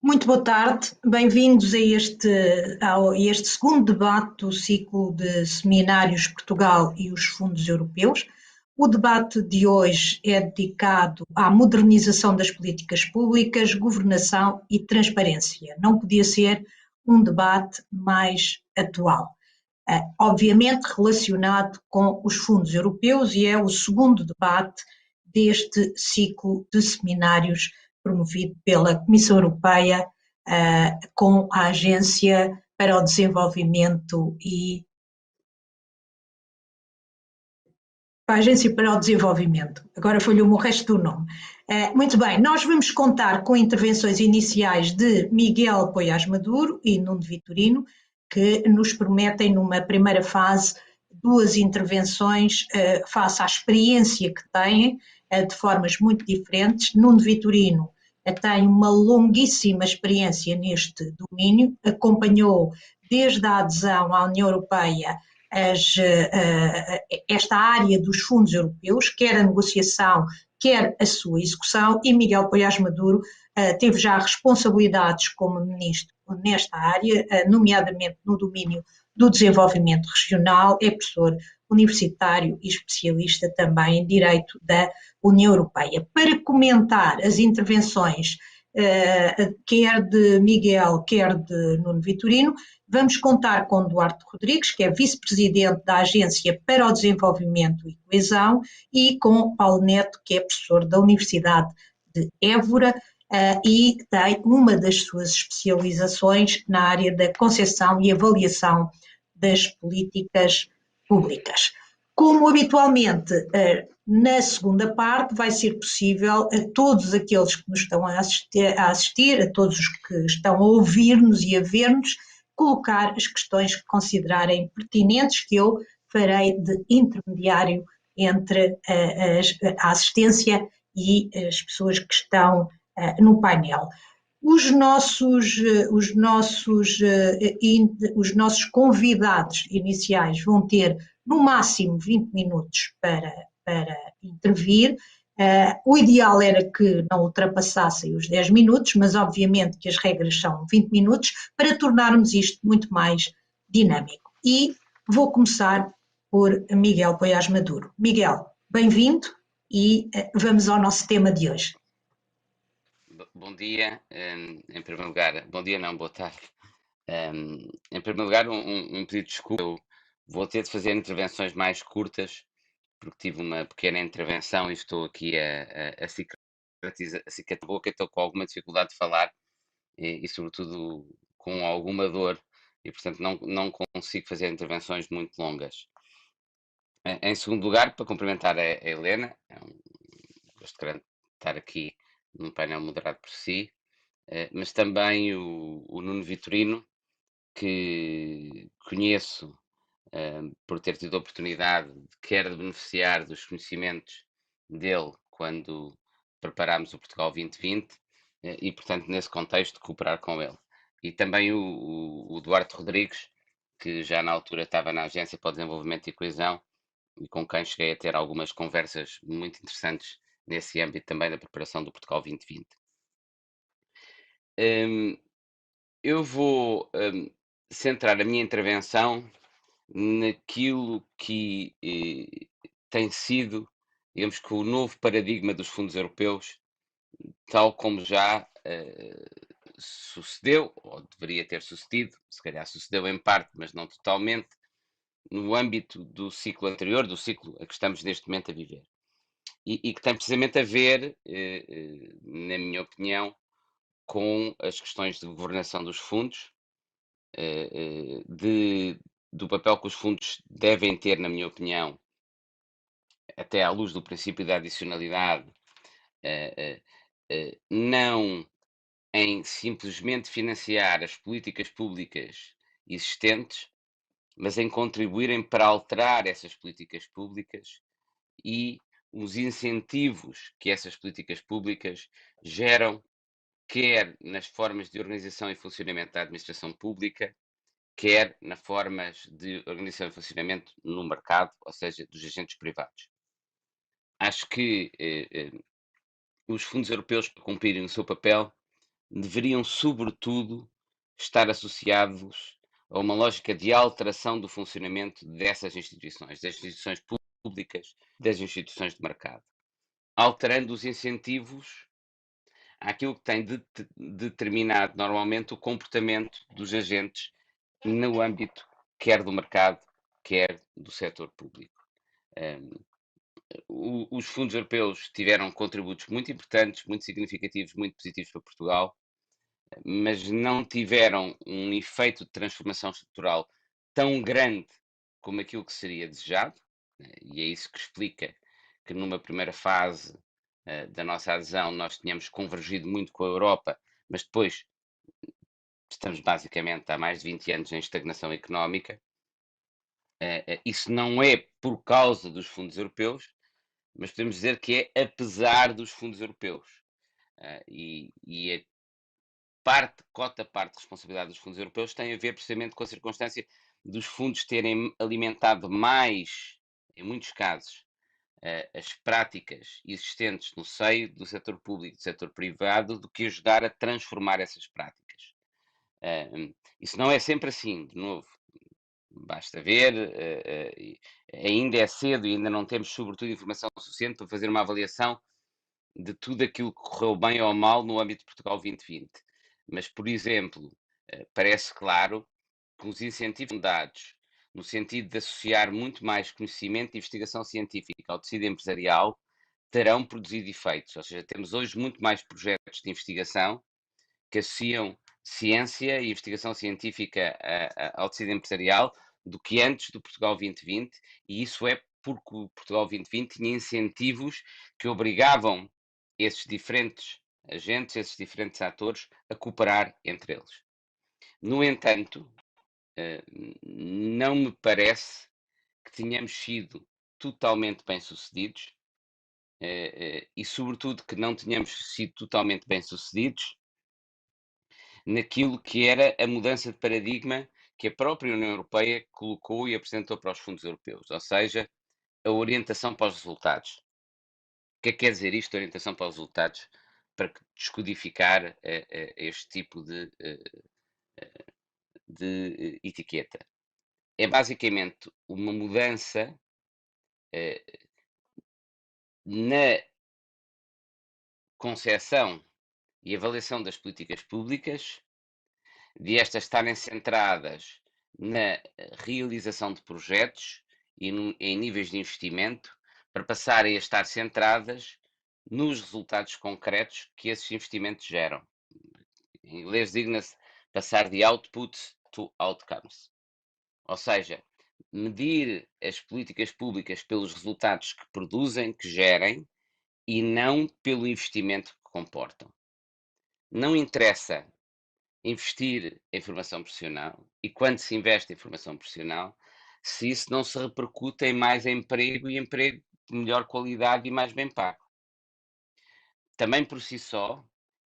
Muito boa tarde, bem-vindos a este segundo debate do ciclo de seminários Portugal e os fundos europeus. O debate de hoje é dedicado à modernização das políticas públicas, governação e transparência. Não podia ser um debate mais atual. Obviamente relacionado com os fundos europeus e é o segundo debate deste ciclo de seminários promovido pela Comissão Europeia com a Agência para o Desenvolvimento e para a Agência para o Desenvolvimento. Agora falhou-me o resto do nome. Muito bem, nós vamos contar com intervenções iniciais de Miguel Poiás Maduro e Nuno Vitorino, que nos prometem, numa primeira fase, duas intervenções face à experiência que têm, de formas muito diferentes. Nuno Vitorino tem uma longuíssima experiência neste domínio, acompanhou desde a adesão à União Europeia esta área dos fundos europeus, quer a negociação, quer a sua execução, e Miguel Poiás Maduro teve já responsabilidades como ministro nesta área, nomeadamente no domínio do desenvolvimento regional, é professor universitário e especialista também em Direito da União Europeia. Para comentar as intervenções, quer de Miguel, quer de Nuno Vitorino, vamos contar com Duarte Rodrigues, que é vice-presidente da Agência para o Desenvolvimento e Coesão, e com Paulo Neto, que é professor da Universidade de Évora, e tem uma das suas especializações na área da concepção e avaliação das políticas públicas. Como habitualmente, na segunda parte vai ser possível a todos aqueles que nos estão a assistir, a todos os que estão a ouvir-nos e a ver-nos, colocar as questões que considerarem pertinentes, que eu farei de intermediário entre a assistência e as pessoas que estão no painel. Os nossos convidados iniciais vão ter no máximo 20 minutos para intervir. O ideal era que não ultrapassassem os 10 minutos, mas obviamente que as regras são 20 minutos para tornarmos isto muito mais dinâmico. E vou começar por Miguel Poiás Maduro. Miguel, bem-vindo e vamos ao nosso tema de hoje. Bom dia, em primeiro lugar, bom dia não, boa tarde. Em primeiro lugar, um pedido de desculpa. Eu vou ter de fazer intervenções mais curtas, porque tive uma pequena intervenção e estou aqui a cicatrizar a boca, estou com alguma dificuldade de falar e sobretudo com alguma dor, e portanto não consigo fazer intervenções muito longas. Em segundo lugar, para cumprimentar a Helena, é um gosto grande estar aqui num painel moderado por si. Mas também o Nuno Vitorino, que conheço por ter tido a oportunidade, quer de beneficiar dos conhecimentos dele quando preparámos o Portugal 2020 e, portanto, nesse contexto, cooperar com ele. E também o Duarte Rodrigues, que já na altura estava na Agência para o Desenvolvimento e Coesão e com quem cheguei a ter algumas conversas muito interessantes nesse âmbito também da preparação do Portugal 2020. Hum, eu vou centrar a minha intervenção naquilo que tem sido, digamos que o novo paradigma dos fundos europeus, tal como já sucedeu, ou deveria ter sucedido, se calhar sucedeu em parte, mas não totalmente, no âmbito do ciclo anterior, do ciclo a que estamos neste momento a viver. E que tem precisamente a ver, na minha opinião, com as questões de governação dos fundos, do papel que os fundos devem ter, na minha opinião, até à luz do princípio da adicionalidade, não em simplesmente financiar as políticas públicas existentes, mas em contribuírem para alterar essas políticas públicas e os incentivos que essas políticas públicas geram, quer nas formas de organização e funcionamento da administração pública, quer nas formas de organização e funcionamento no mercado, ou seja, dos agentes privados. Acho que os fundos europeus, para cumprirem o seu papel, deveriam, sobretudo, estar associados a uma lógica de alteração do funcionamento dessas instituições, das instituições públicas, das instituições de mercado, alterando os incentivos àquilo que tem determinado normalmente o comportamento dos agentes no âmbito quer do mercado, quer do setor público. Os fundos europeus tiveram contributos muito importantes, muito significativos, muito positivos para Portugal, mas não tiveram um efeito de transformação estrutural tão grande como aquilo que seria desejado, e é isso que explica que numa primeira fase da nossa adesão nós tínhamos convergido muito com a Europa, mas depois estamos basicamente há mais de 20 anos em estagnação económica. Isso não é por causa dos fundos europeus, mas podemos dizer que é apesar dos fundos europeus. E a cota parte de responsabilidade dos fundos europeus tem a ver precisamente com a circunstância dos fundos terem alimentado mais, em muitos casos, as práticas existentes no seio do setor público e do setor privado do que ajudar a transformar essas práticas. Isso não é sempre assim, de novo. Basta ver, ainda é cedo e ainda não temos, sobretudo, informação suficiente para fazer uma avaliação de tudo aquilo que correu bem ou mal no âmbito de Portugal 2020. Mas, por exemplo, parece claro que os incentivos são dados no sentido de associar muito mais conhecimento e investigação científica ao tecido empresarial, terão produzido efeitos. Ou seja, temos hoje muito mais projetos de investigação que associam ciência e investigação científica ao tecido empresarial do que antes do Portugal 2020, e isso é porque o Portugal 2020 tinha incentivos que obrigavam esses diferentes agentes, esses diferentes atores, a cooperar entre eles. No entanto, não me parece que tenhamos sido totalmente bem-sucedidos e, sobretudo, que não tenhamos sido totalmente bem-sucedidos naquilo que era a mudança de paradigma que a própria União Europeia colocou e apresentou para os fundos europeus, ou seja, a orientação para os resultados. O que é que quer dizer isto, orientação para os resultados, para descodificar este tipo de etiqueta? É basicamente uma mudança na concepção e avaliação das políticas públicas, de estas estarem centradas na realização de projetos e em níveis de investimento, para passarem a estar centradas nos resultados concretos que esses investimentos geram. Em inglês digna-se passar de outputs to outcomes. Ou seja, medir as políticas públicas pelos resultados que produzem, que gerem, e não pelo investimento que comportam. Não interessa investir em formação profissional e quando se investe em formação profissional, se isso não se repercute em mais emprego e emprego de melhor qualidade e mais bem pago. Também por si só,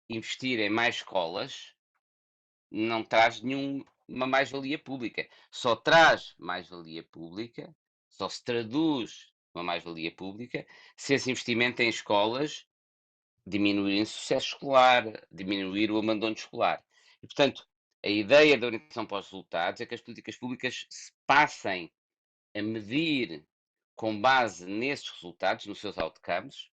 investir em mais escolas não traz nenhuma mais-valia pública. Só traz mais-valia pública, só se traduz uma mais-valia pública se esse investimento em escolas diminuir o sucesso escolar, diminuir o abandono escolar. E, portanto, a ideia da orientação para os resultados é que as políticas públicas se passem a medir com base nesses resultados, nos seus outcomes,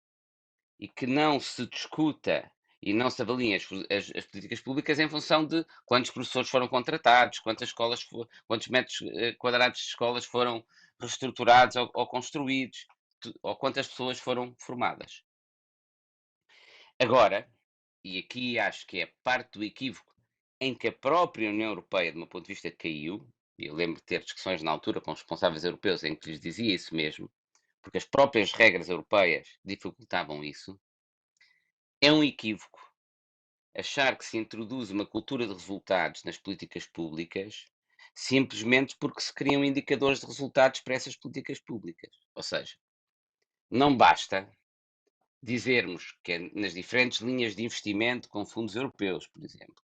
e que não se discuta e não se avaliem as políticas públicas em função de quantos professores foram contratados, quantos metros quadrados de escolas foram reestruturados ou construídos, ou quantas pessoas foram formadas. Agora, e aqui acho que é parte do equívoco em que a própria União Europeia, do meu ponto de vista, caiu, e eu lembro de ter discussões na altura com os responsáveis europeus em que lhes dizia isso mesmo, porque as próprias regras europeias dificultavam isso, é um equívoco achar que se introduz uma cultura de resultados nas políticas públicas simplesmente porque se criam indicadores de resultados para essas políticas públicas. Ou seja, não basta dizermos que nas diferentes linhas de investimento com fundos europeus, por exemplo,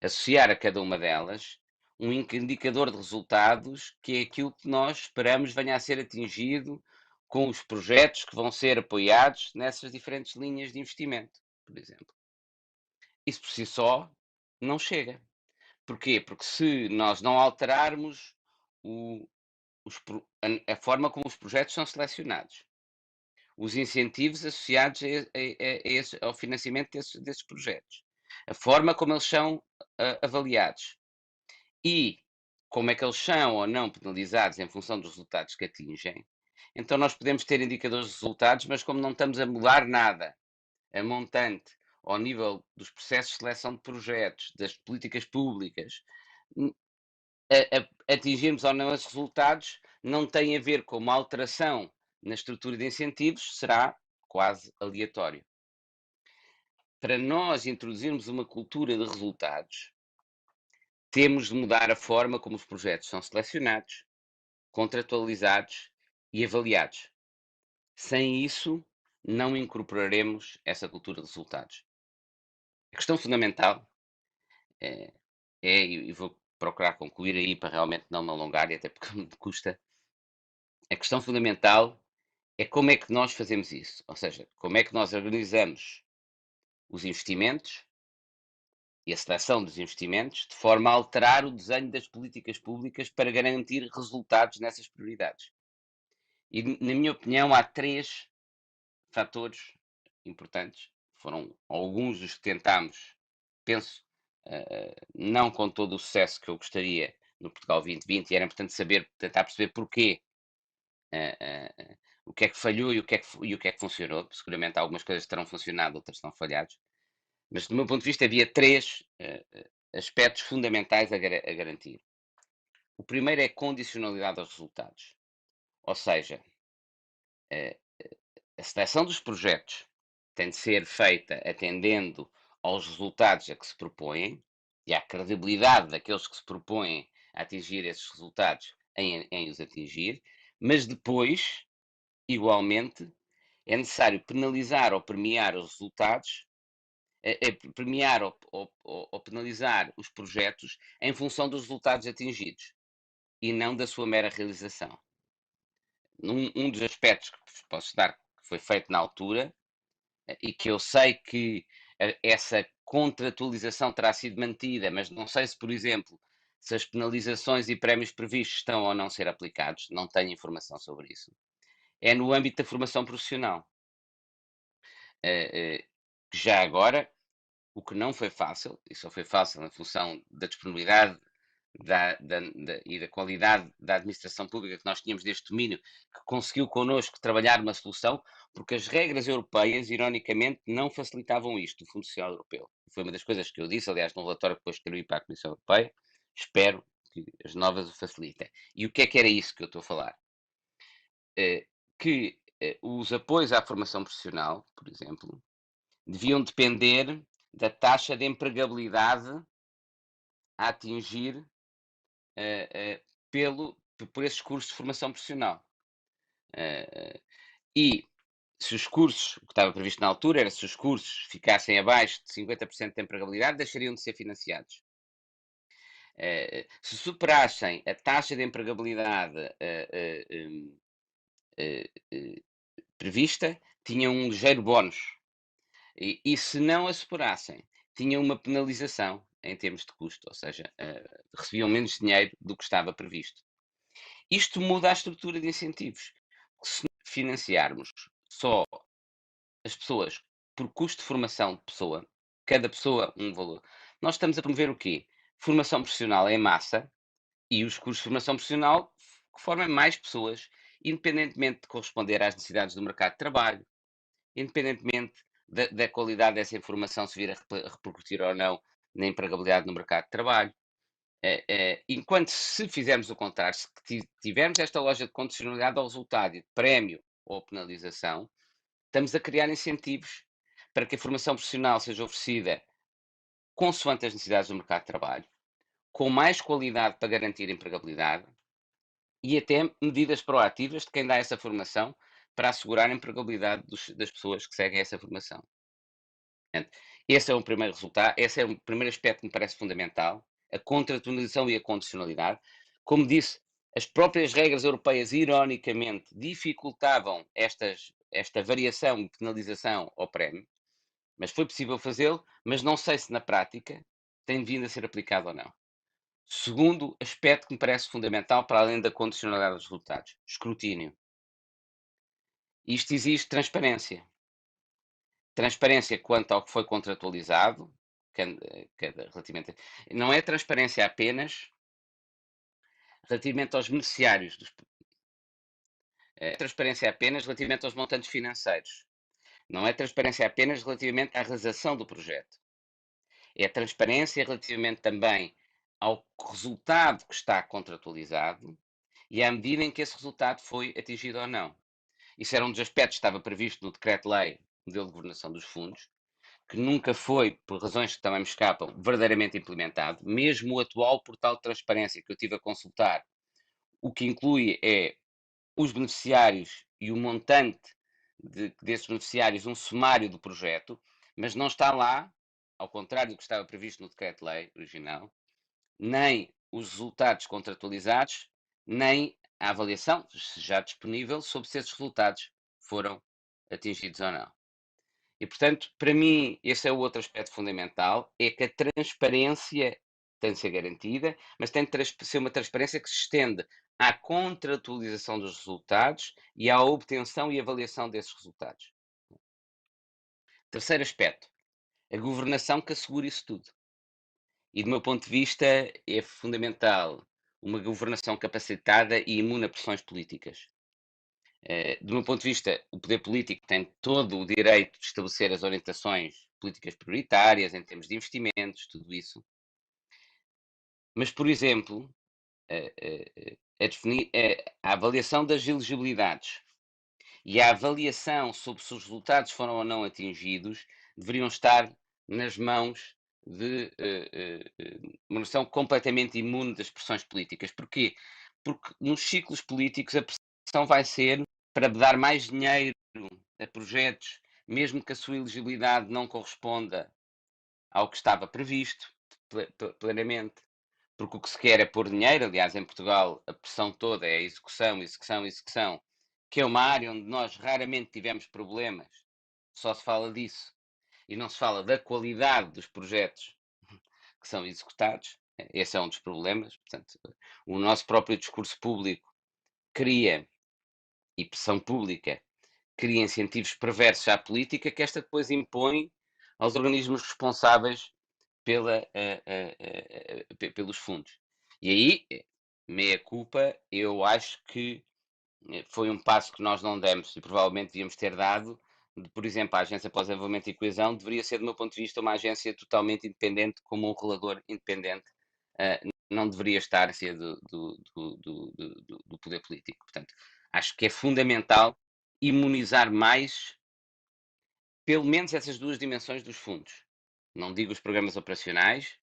associar a cada uma delas um indicador de resultados que é aquilo que nós esperamos venha a ser atingido com os projetos que vão ser apoiados nessas diferentes linhas de investimento, por exemplo. isso por si só não chega. Porquê? Porque se nós não alterarmos o, a forma como os projetos são selecionados, os incentivos associados ao financiamento desses projetos, a forma como eles são avaliados e como é que eles são ou não penalizados em função dos resultados que atingem, então nós podemos ter indicadores de resultados, mas como não estamos a mudar nada a montante ao nível dos processos de seleção de projetos, das políticas públicas, atingirmos ou não esses resultados não tem a ver com uma alteração na estrutura de incentivos, será quase aleatório. Para nós introduzirmos uma cultura de resultados, temos de mudar a forma como os projetos são selecionados, contratualizados e avaliados. Sem isso, não incorporaremos essa cultura de resultados. A questão fundamental é, e vou procurar concluir aí para realmente não me alongar, e até porque me custa, a questão fundamental é como é que nós fazemos isso. Ou seja, como é que nós organizamos os investimentos e a seleção dos investimentos de forma a alterar o desenho das políticas públicas para garantir resultados nessas prioridades. E, na minha opinião, há três fatores importantes. Foram alguns dos que tentámos, penso, não com todo o sucesso que eu gostaria no Portugal 2020, e era importante saber, tentar perceber porquê, o que é que falhou e o que é que funcionou. Seguramente algumas coisas terão funcionado, outras terão falhado. Mas, do meu ponto de vista, havia três aspectos fundamentais a garantir. O primeiro é a condicionalidade aos resultados. Ou seja, a seleção dos projetos tem de ser feita atendendo aos resultados a que se propõem e à credibilidade daqueles que se propõem a atingir esses resultados em os atingir, mas depois, igualmente, é necessário penalizar ou premiar os resultados, premiar ou penalizar os projetos em função dos resultados atingidos e não da sua mera realização. Um dos aspectos que posso dar que foi feito na altura e que eu sei que essa contratualização terá sido mantida, mas não sei se, por exemplo, se as penalizações e prémios previstos estão ou não a ser aplicados, não tenho informação sobre isso. É no âmbito da formação profissional. Já agora, o que não foi fácil, e só foi fácil em função da disponibilidade e da qualidade da administração pública que nós tínhamos deste domínio, que conseguiu connosco trabalhar uma solução, porque as regras europeias, ironicamente, não facilitavam isto, o Fundo Social Europeu. Foi uma das coisas que eu disse, aliás, no relatório que depois escrevi para a Comissão Europeia, espero que as novas o facilitem. E o que era isso que eu estou a falar? Que os apoios à formação profissional, por exemplo, deviam depender da taxa de empregabilidade a atingir por esses cursos de formação profissional. E se os cursos, o que estava previsto na altura era se os cursos ficassem abaixo de 50% de empregabilidade, deixariam de ser financiados. Se superassem a taxa de empregabilidade prevista, tinham um ligeiro bónus. E se não a superassem, tinham uma penalização em termos de custo, ou seja, recebiam menos dinheiro do que estava previsto. Isto muda a estrutura de incentivos. Se financiarmos só as pessoas por custo de formação de pessoa, cada pessoa um valor, nós estamos a promover o quê? Formação profissional em massa e os cursos de formação profissional que formem mais pessoas, independentemente de corresponder às necessidades do mercado de trabalho, independentemente da qualidade dessa informação se vir a repercutir ou não na empregabilidade no mercado de trabalho. Enquanto se fizermos o contrário, se tivermos esta loja de condicionalidade ao resultado e de prémio ou penalização, estamos a criar incentivos para que a formação profissional seja oferecida consoante as necessidades do mercado de trabalho, com mais qualidade para garantir a empregabilidade e até medidas proativas de quem dá essa formação para assegurar a empregabilidade das pessoas que seguem essa formação. Esse é o primeiro resultado, esse é o primeiro aspecto que me parece fundamental, a contratualização e a condicionalidade. Como disse, as próprias regras europeias, ironicamente, dificultavam esta variação de penalização ao prémio. Mas foi possível fazê-lo, mas não sei se na prática tem vindo a ser aplicado ou não. Segundo aspecto que me parece fundamental, para além da condicionalidade dos resultados: escrutínio. Isto exige transparência. Transparência quanto ao que foi contratualizado, relativamente. Não é transparência apenas relativamente aos beneficiários, é transparência apenas relativamente aos montantes financeiros. Não é transparência apenas relativamente à realização do projeto. É transparência relativamente também ao resultado que está contratualizado e à medida em que esse resultado foi atingido ou não. Isso era um dos aspectos que estava previsto no Decreto-Lei Modelo de Governação dos Fundos, que nunca foi, por razões que também me escapam, verdadeiramente implementado. Mesmo o atual portal de transparência que eu tive a consultar, o que inclui é os beneficiários e o montante desses beneficiários, um sumário do projeto, mas não está lá, ao contrário do que estava previsto no decreto-lei original, nem os resultados contratualizados, nem a avaliação, já disponível, sobre se esses resultados foram atingidos ou não. E, portanto, para mim, esse é o outro aspecto fundamental, é que a transparência tem de ser garantida, mas tem de ser uma transparência que se estende à contratualização dos resultados e à obtenção e avaliação desses resultados. Terceiro aspecto, a governação que assegura isso tudo. E, do meu ponto de vista, é fundamental uma governação capacitada e imune a pressões políticas. Do meu ponto de vista, o poder político tem todo o direito de estabelecer as orientações políticas prioritárias em termos de investimentos, tudo isso. Mas, por exemplo, a avaliação das elegibilidades e a avaliação sobre se os resultados foram ou não atingidos deveriam estar nas mãos de uma noção completamente imune das pressões políticas. Porquê? Porque nos ciclos políticos a pressão vai ser para dar mais dinheiro a projetos, mesmo que a sua elegibilidade não corresponda ao que estava previsto plenamente. Porque o que se quer é pôr dinheiro, aliás, em Portugal a pressão toda é execução, execução, execução, que é uma área onde nós raramente tivemos problemas, só se fala disso, e não se fala da qualidade dos projetos que são executados. Esse é um dos problemas. Portanto, o nosso próprio discurso público cria, e pressão pública, cria incentivos perversos à política que esta depois impõe aos organismos responsáveis pelos fundos. E aí, meia culpa, eu acho que foi um passo que nós não demos e provavelmente devíamos ter dado. Por exemplo, a Agência para o Desenvolvimento e Coesão deveria ser, do meu ponto de vista, uma agência totalmente independente, como um relador independente. Não deveria estar a ser do poder político. Portanto, acho que é fundamental imunizar mais, pelo menos, essas duas dimensões dos fundos. Não digo os programas operacionais,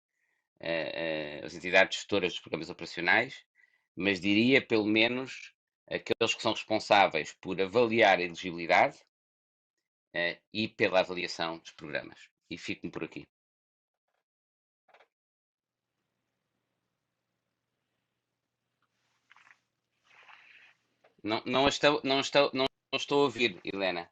as entidades gestoras dos programas operacionais, mas diria pelo menos aqueles que são responsáveis por avaliar a elegibilidade e pela avaliação dos programas. E fico-me por aqui. Não estou a ouvir, Helena.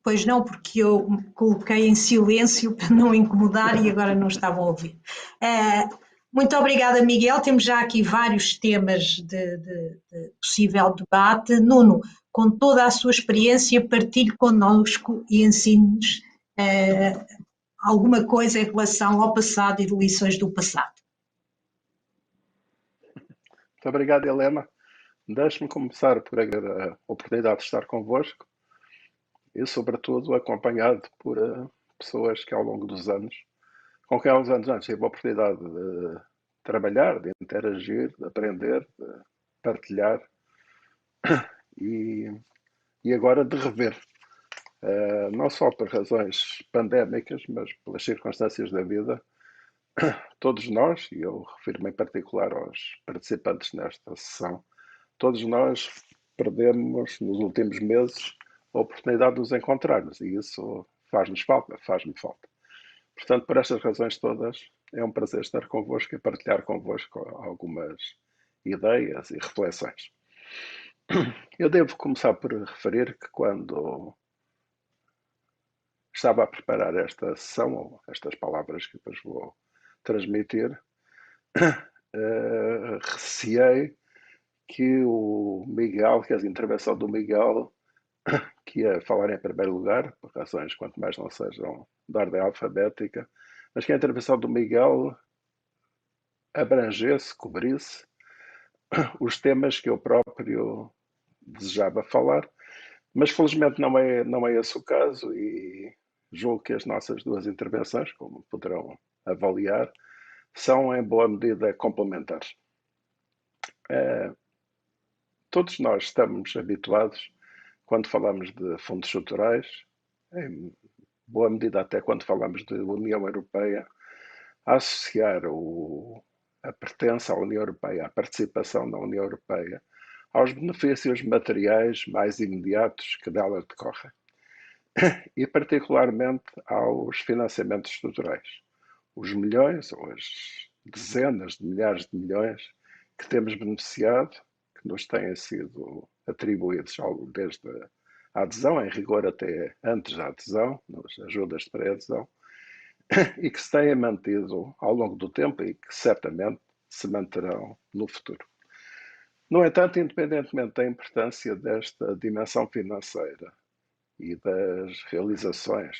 Pois não, porque eu me coloquei em silêncio para não incomodar e agora não estavam a ouvir. Muito obrigada, Miguel. Temos já aqui vários temas de possível debate. Nuno, com toda a sua experiência, partilhe connosco e ensine-nos alguma coisa em relação ao passado e de lições do passado. Muito obrigado, Helena. Deixe-me começar por agradecer a oportunidade de estar convosco e, sobretudo, acompanhado por pessoas que, ao longo dos anos, com quem há uns anos antes tive a oportunidade de trabalhar, de interagir, de aprender, de partilhar e agora de rever. Não só por razões pandémicas, mas pelas circunstâncias da vida, todos nós, e eu refiro-me em particular aos participantes nesta sessão, todos nós perdemos nos últimos meses a oportunidade de nos encontrarmos e isso faz-nos falta, faz-me falta. Portanto, por estas razões todas, é um prazer estar convosco e partilhar convosco algumas ideias e reflexões. Eu devo começar por referir que quando estava a preparar esta sessão, ou estas palavras que depois vou transmitir, receei que o Miguel, que a intervenção do Miguel, que ia falar em primeiro lugar, por razões quanto mais não sejam de ordem alfabética, mas que a intervenção do Miguel abrangesse, cobrisse os temas que eu próprio desejava falar, mas felizmente não é esse o caso e julgo que as nossas duas intervenções, como poderão avaliar, são em boa medida complementares. Todos nós estamos habituados, quando falamos de fundos estruturais, em boa medida até quando falamos de União Europeia, a associar a pertença à União Europeia, a participação na União Europeia, aos benefícios materiais mais imediatos que dela decorrem, e particularmente aos financiamentos estruturais. Os milhões ou as dezenas de milhares de milhões que temos beneficiado, que nos têm sido atribuídos desde a adesão, em rigor até antes da adesão, nas ajudas de pré-adesão, e que se têm mantido ao longo do tempo e que certamente se manterão no futuro. No entanto, independentemente da importância desta dimensão financeira e das realizações,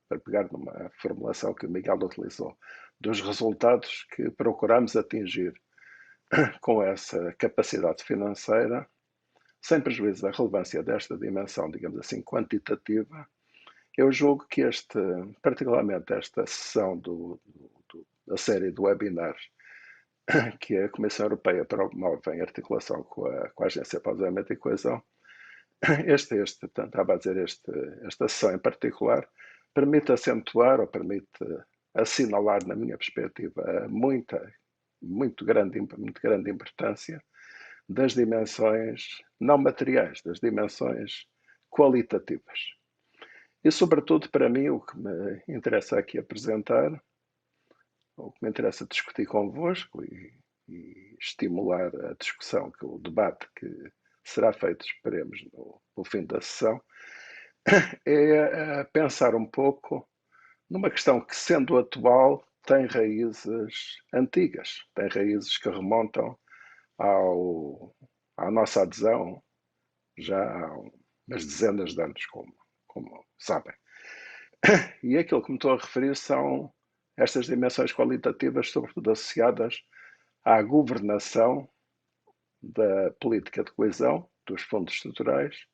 para pegar numa formulação que o Miguel utilizou, dos resultados que procuramos atingir com essa capacidade financeira, sem prejuízo da relevância desta dimensão, digamos assim, quantitativa, eu julgo que particularmente esta sessão da série de webinars que a Comissão Europeia promove em articulação com a Agência para o Desenvolvimento e Coesão, esta sessão em particular, permite acentuar ou permite assinalar, na minha perspectiva, a muito grande importância das dimensões não materiais, das dimensões qualitativas. E, sobretudo, para mim, o que me interessa aqui apresentar, o que me interessa discutir convosco e estimular a discussão, o debate que será feito, esperemos, no fim da sessão, é pensar um pouco numa questão que, sendo atual, tem raízes antigas, tem raízes que remontam à nossa adesão já há umas dezenas de anos, como sabem. E aquilo que me estou a referir são estas dimensões qualitativas, sobretudo associadas à governação da política de coesão, dos fundos estruturais,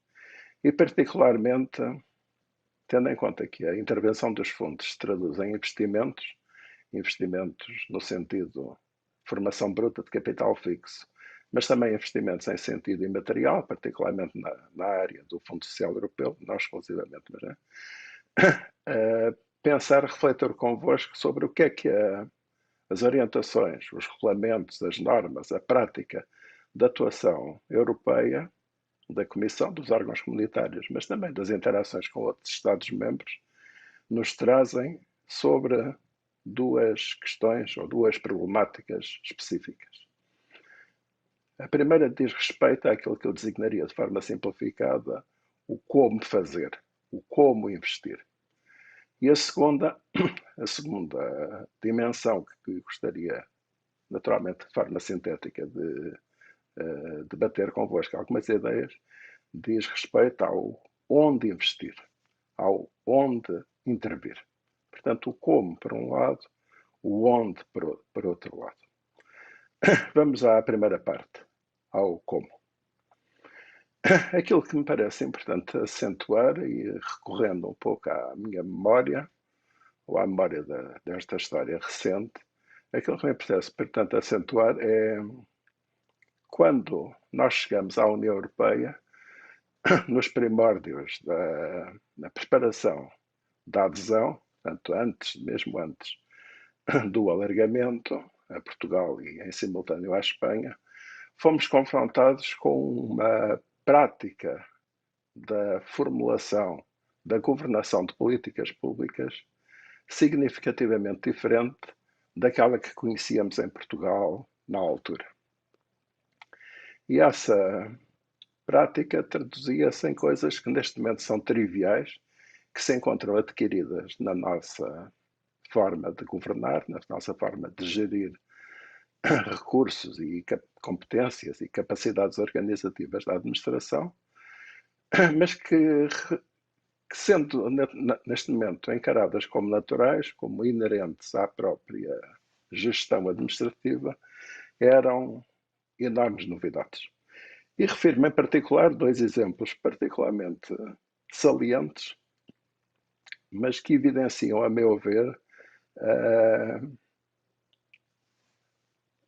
e particularmente tendo em conta que a intervenção dos fundos se traduz em investimentos no sentido de formação bruta de capital fixo, mas também investimentos em sentido imaterial, particularmente na área do Fundo Social Europeu, não exclusivamente, mas pensar, refletir convosco sobre o que é que as orientações, os regulamentos, as normas, a prática da atuação europeia, da Comissão, dos órgãos comunitários, mas também das interações com outros Estados-membros, nos trazem sobre duas questões ou duas problemáticas específicas. A primeira diz respeito àquilo que eu designaria de forma simplificada o como fazer, o como investir. E a segunda dimensão que gostaria, naturalmente de forma sintética, de debater convosco algumas ideias, diz respeito ao onde investir, ao onde intervir. Portanto, o como, por um lado, o onde, por outro lado. Vamos à primeira parte, ao como. Aquilo que me parece importante acentuar, e recorrendo um pouco à minha memória, ou à memória desta história recente, aquilo que me parece, portanto, acentuar é quando nós chegamos à União Europeia, nos primórdios da preparação da adesão, portanto, mesmo antes do alargamento a Portugal e em simultâneo à Espanha, fomos confrontados com uma prática da formulação, da governação de políticas públicas significativamente diferente daquela que conhecíamos em Portugal na altura. E essa prática traduzia-se em coisas que neste momento são triviais, que se encontram adquiridas na nossa forma de governar, na nossa forma de gerir recursos e competências e capacidades organizativas da administração, mas que sendo neste momento encaradas como naturais, como inerentes à própria gestão administrativa, eram enormes novidades. E refiro-me em particular dois exemplos particularmente salientes, mas que evidenciam, a meu ver,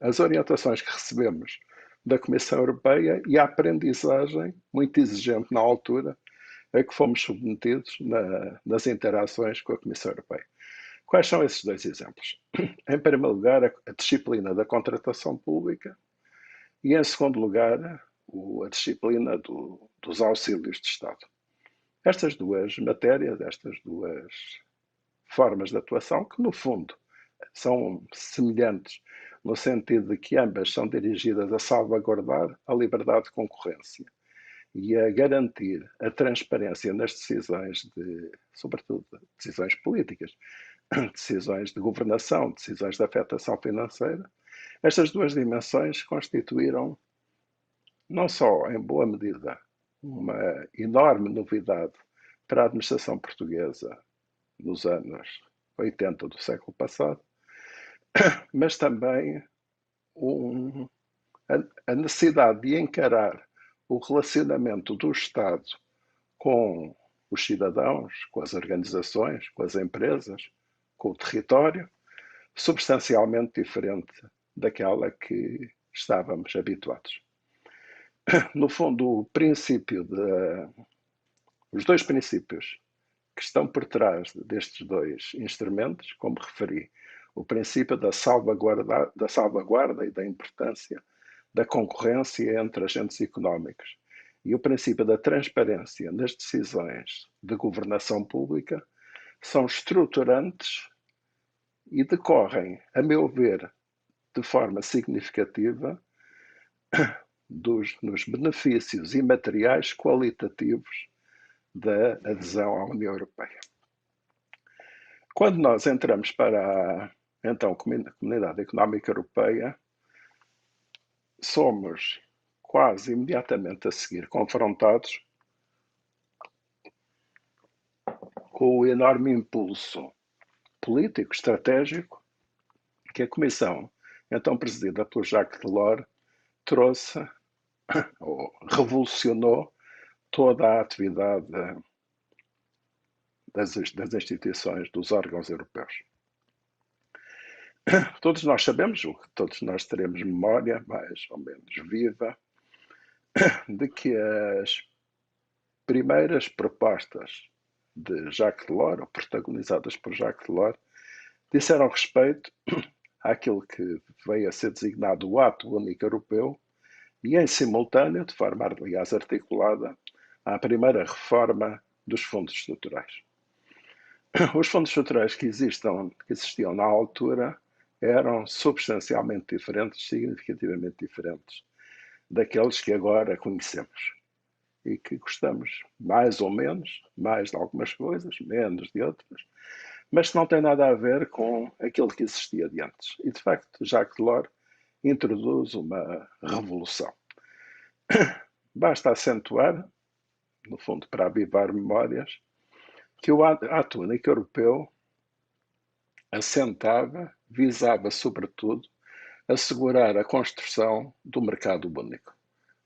as orientações que recebemos da Comissão Europeia e a aprendizagem muito exigente na altura a que fomos submetidos nas interações com a Comissão Europeia. Quais são esses dois exemplos? Em primeiro lugar, a disciplina da contratação pública e, em segundo lugar, a disciplina dos auxílios de Estado. Estas duas matérias, estas duas formas de atuação, que no fundo são semelhantes, no sentido de que ambas são dirigidas a salvaguardar a liberdade de concorrência e a garantir a transparência nas decisões sobretudo, decisões políticas, decisões de governação, decisões de afetação financeira. Estas duas dimensões constituíram, não só em boa medida, uma enorme novidade para a administração portuguesa nos anos 80 do século passado, mas também a necessidade de encarar o relacionamento do Estado com os cidadãos, com as organizações, com as empresas, com o território, substancialmente diferente daquela que estávamos habituados. No fundo, os dois princípios que estão por trás destes dois instrumentos, como referi, o princípio da salvaguarda e da importância da concorrência entre agentes económicos e o princípio da transparência nas decisões de governação pública são estruturantes e decorrem, a meu ver, de forma significativa nos benefícios imateriais qualitativos da adesão à União Europeia. Quando nós entramos para a então Comunidade Económica Europeia, somos quase imediatamente a seguir confrontados com o enorme impulso político, estratégico, que a Comissão, então presidida por Jacques Delors, trouxe ou revolucionou toda a atividade das instituições, dos órgãos europeus. Todos nós sabemos, todos nós teremos memória, mais ou menos viva, de que as primeiras propostas de Jacques Delors, ou protagonizadas por Jacques Delors, disseram respeito àquilo que veio a ser designado o Ato Único Europeu e, em simultâneo, de forma, aliás, articulada, à primeira reforma dos fundos estruturais. Os fundos estruturais que existiam na altura eram substancialmente diferentes, significativamente diferentes daqueles que agora conhecemos e que gostamos mais ou menos, mais de algumas coisas, menos de outras, mas que não tem nada a ver com aquilo que existia de antes. E, de facto, Jacques Delors introduz uma revolução. Basta acentuar, no fundo, para avivar memórias, que o Ato Único Europeu visava, sobretudo, assegurar a construção do mercado único,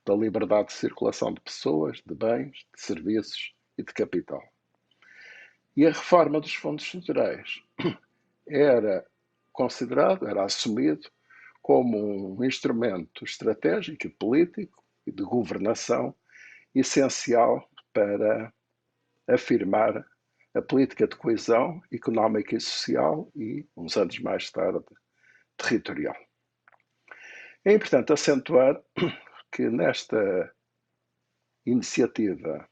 da liberdade de circulação de pessoas, de bens, de serviços e de capital. E a reforma dos fundos estruturais era assumido como um instrumento estratégico e político e de governação essencial para afirmar a política de coesão económica e social e, uns anos mais tarde, territorial. É importante acentuar que nesta iniciativa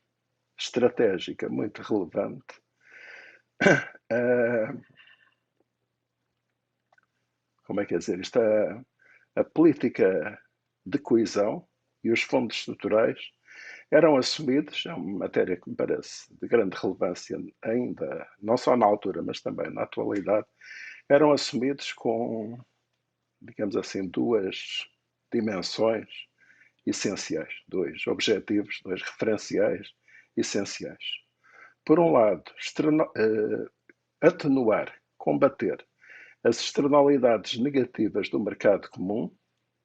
estratégica muito relevante, a política de coesão e os fundos estruturais eram assumidos, é uma matéria que me parece de grande relevância ainda, não só na altura, mas também na atualidade, eram assumidos com, digamos assim, duas dimensões essenciais, dois objetivos, dois referenciais essenciais. Por um lado, atenuar, combater as externalidades negativas do mercado comum,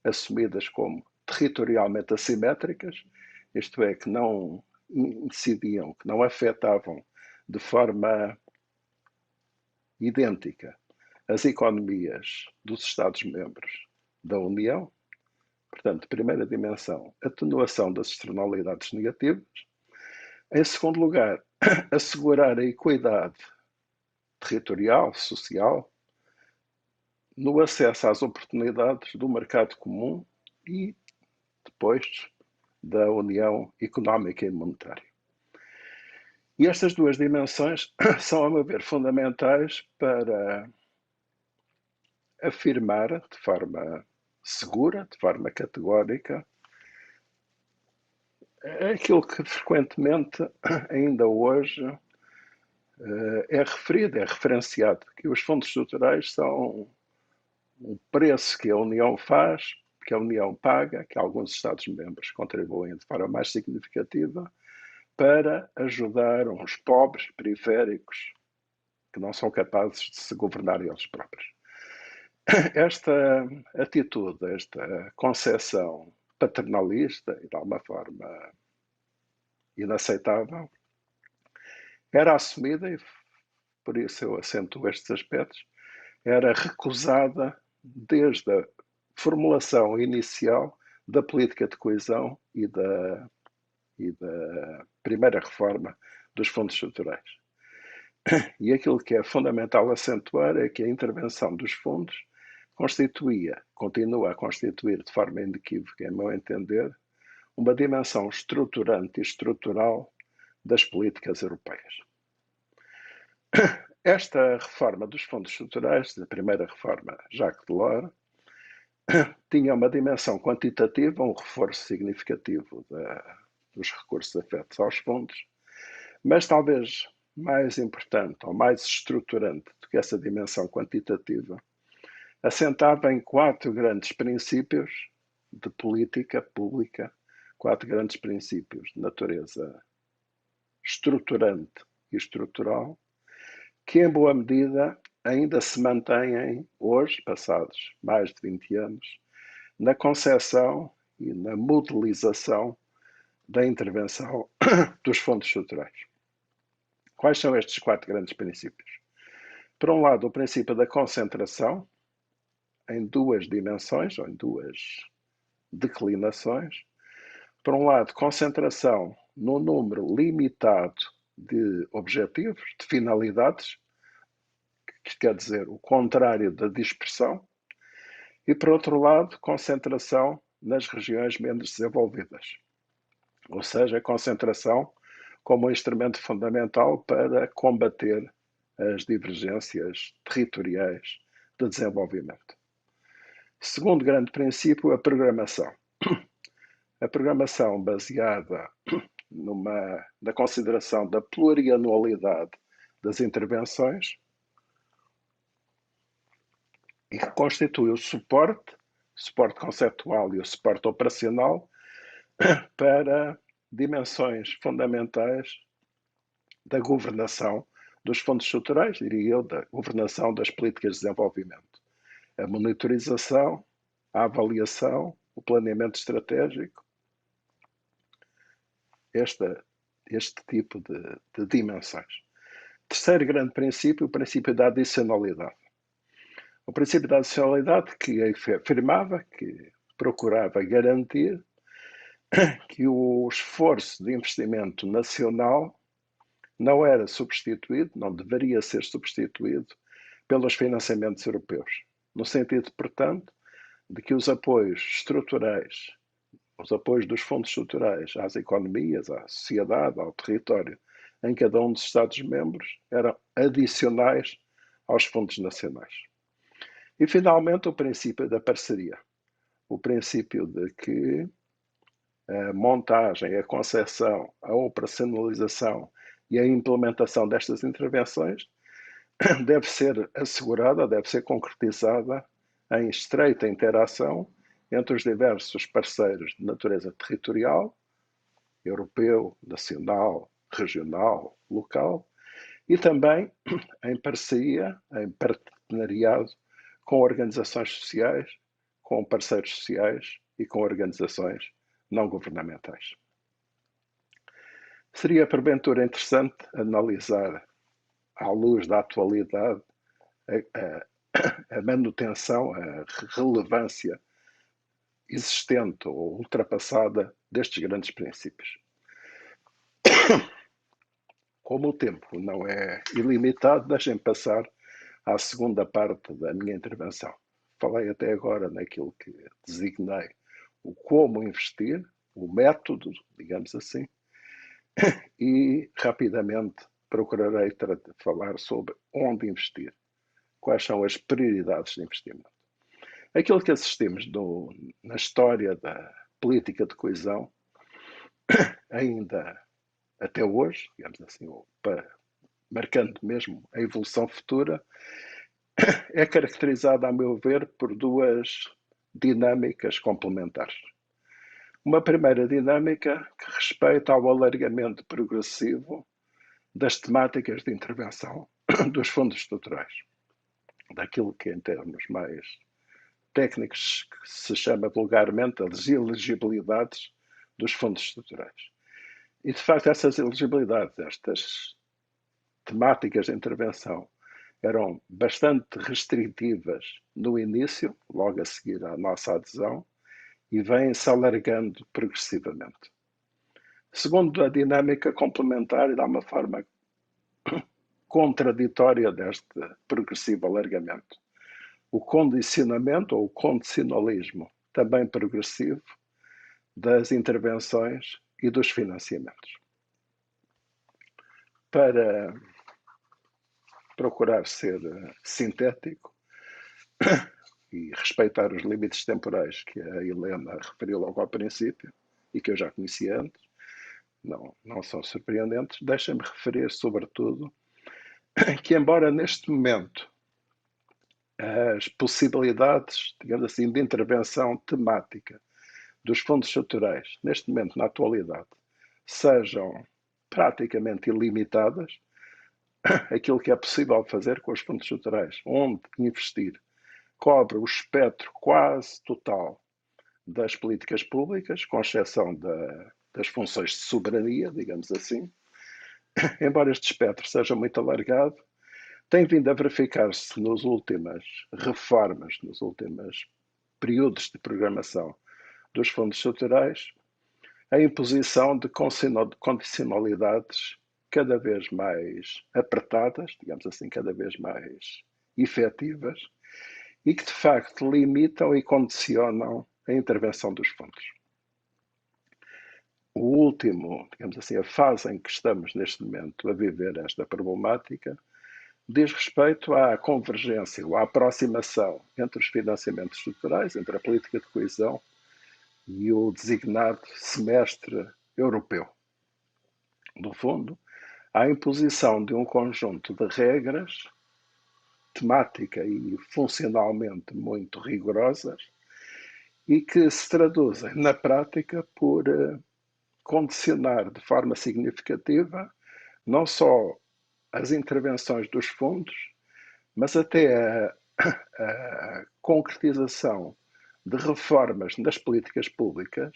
assumidas como territorialmente assimétricas, isto é, que não incidiam, que não afetavam de forma idêntica as economias dos Estados-membros da União. Portanto, primeira dimensão, atenuação das externalidades negativas. Em segundo lugar, assegurar a equidade territorial, social, no acesso às oportunidades do mercado comum e depois da União Económica e Monetária. E estas duas dimensões são, a meu ver, fundamentais para afirmar de forma segura, de forma categórica, aquilo que frequentemente, ainda hoje, é referido, é referenciado, que os fundos estruturais são um preço que a União faz, que a União paga, que alguns Estados-membros contribuem de forma mais significativa, para ajudar uns pobres periféricos que não são capazes de se governar eles próprios. Esta atitude, esta concepção paternalista e de alguma forma inaceitável, era assumida, e por isso eu acentuo estes aspectos, era recusada desde a formulação inicial da política de coesão e da primeira reforma dos fundos estruturais. E aquilo que é fundamental acentuar é que a intervenção dos fundos continua a constituir de forma inequívoca, a meu entender, uma dimensão estruturante e estrutural das políticas europeias. Esta reforma dos fundos estruturais, a primeira reforma Jacques Delors, tinha uma dimensão quantitativa, um reforço significativo dos recursos afetos aos fundos, mas talvez mais importante ou mais estruturante do que essa dimensão quantitativa, assentava em 4 grandes princípios de política pública, 4 grandes princípios de natureza estruturante e estrutural, que em boa medida ainda se mantêm hoje, passados mais de 20 anos, na concepção e na modelização da intervenção dos fundos estruturais. Quais são estes 4 grandes princípios? Por um lado, o princípio da concentração, em 2 dimensões, ou em 2 declinações. Por um lado, concentração num número limitado de objetivos, de finalidades, que quer dizer o contrário da dispersão. E, por outro lado, concentração nas regiões menos desenvolvidas. Ou seja, a concentração como um instrumento fundamental para combater as divergências territoriais de desenvolvimento. Segundo grande princípio, a programação. A programação baseada na consideração da plurianualidade das intervenções e que constitui o suporte conceptual e o suporte operacional para dimensões fundamentais da governação dos fundos estruturais, diria eu, da governação das políticas de desenvolvimento. A monitorização, a avaliação, o planeamento estratégico, este tipo de dimensões. Terceiro grande princípio, o princípio da adicionalidade. O princípio da adicionalidade que afirmava, que procurava garantir que o esforço de investimento nacional não era substituído, não deveria ser substituído pelos financiamentos europeus. No sentido, portanto, de que os apoios estruturais, os apoios dos fundos estruturais às economias, à sociedade, ao território, em cada um dos Estados-membros, eram adicionais aos fundos nacionais. E, finalmente, o princípio da parceria. O princípio de que a montagem, a concepção, a operacionalização e a implementação destas intervenções deve ser assegurada, deve ser concretizada em estreita interação entre os diversos parceiros de natureza territorial, europeu, nacional, regional, local, e também em parceria, em partenariado com organizações sociais, com parceiros sociais e com organizações não governamentais. Seria porventura interessante analisar, à luz da atualidade, a manutenção, a relevância existente ou ultrapassada destes grandes princípios. Como o tempo não é ilimitado, deixem passar à segunda parte da minha intervenção. Falei até agora naquilo que designei o como investir, o método, digamos assim, e rapidamente procurarei falar sobre onde investir, quais são as prioridades de investimento. Aquilo que assistimos na história da política de coesão, ainda até hoje, digamos assim, marcando mesmo a evolução futura, é caracterizada, a meu ver, por duas dinâmicas complementares. Uma primeira dinâmica que respeita ao alargamento progressivo das temáticas de intervenção dos fundos estruturais, daquilo que em termos mais técnicos se chama vulgarmente as elegibilidades dos fundos estruturais. E, de facto, essas elegibilidades, estas temáticas de intervenção, eram bastante restritivas no início, logo a seguir à nossa adesão, e vêm-se alargando progressivamente. Segundo a dinâmica complementar, e de uma forma contraditória deste progressivo alargamento, o condicionamento ou o condicionalismo, também progressivo, das intervenções e dos financiamentos. Para procurar ser sintético e respeitar os limites temporais que a Helena referiu logo ao princípio e que eu já conhecia antes, não são surpreendentes, deixem-me referir sobretudo que, embora neste momento as possibilidades, digamos assim, de intervenção temática dos fundos estruturais, neste momento, na atualidade, sejam praticamente ilimitadas, aquilo que é possível fazer com os fundos estruturais, onde investir, cobre o espectro quase total das políticas públicas, com exceção das funções de soberania, digamos assim. Embora este espectro seja muito alargado, tem vindo a verificar-se nas últimas reformas, nos últimos períodos de programação dos fundos estruturais, a imposição de condicionalidades cada vez mais apertadas, digamos assim, cada vez mais efetivas, e que de facto limitam e condicionam a intervenção dos fundos. O último, digamos assim, a fase em que estamos neste momento a viver esta problemática, diz respeito à convergência ou à aproximação entre os financiamentos estruturais, entre a política de coesão e o designado semestre europeu. No fundo, à imposição de um conjunto de regras, temática e funcionalmente muito rigorosas, e que se traduzem na prática por condicionar de forma significativa não só as intervenções dos fundos, mas até a concretização de reformas nas políticas públicas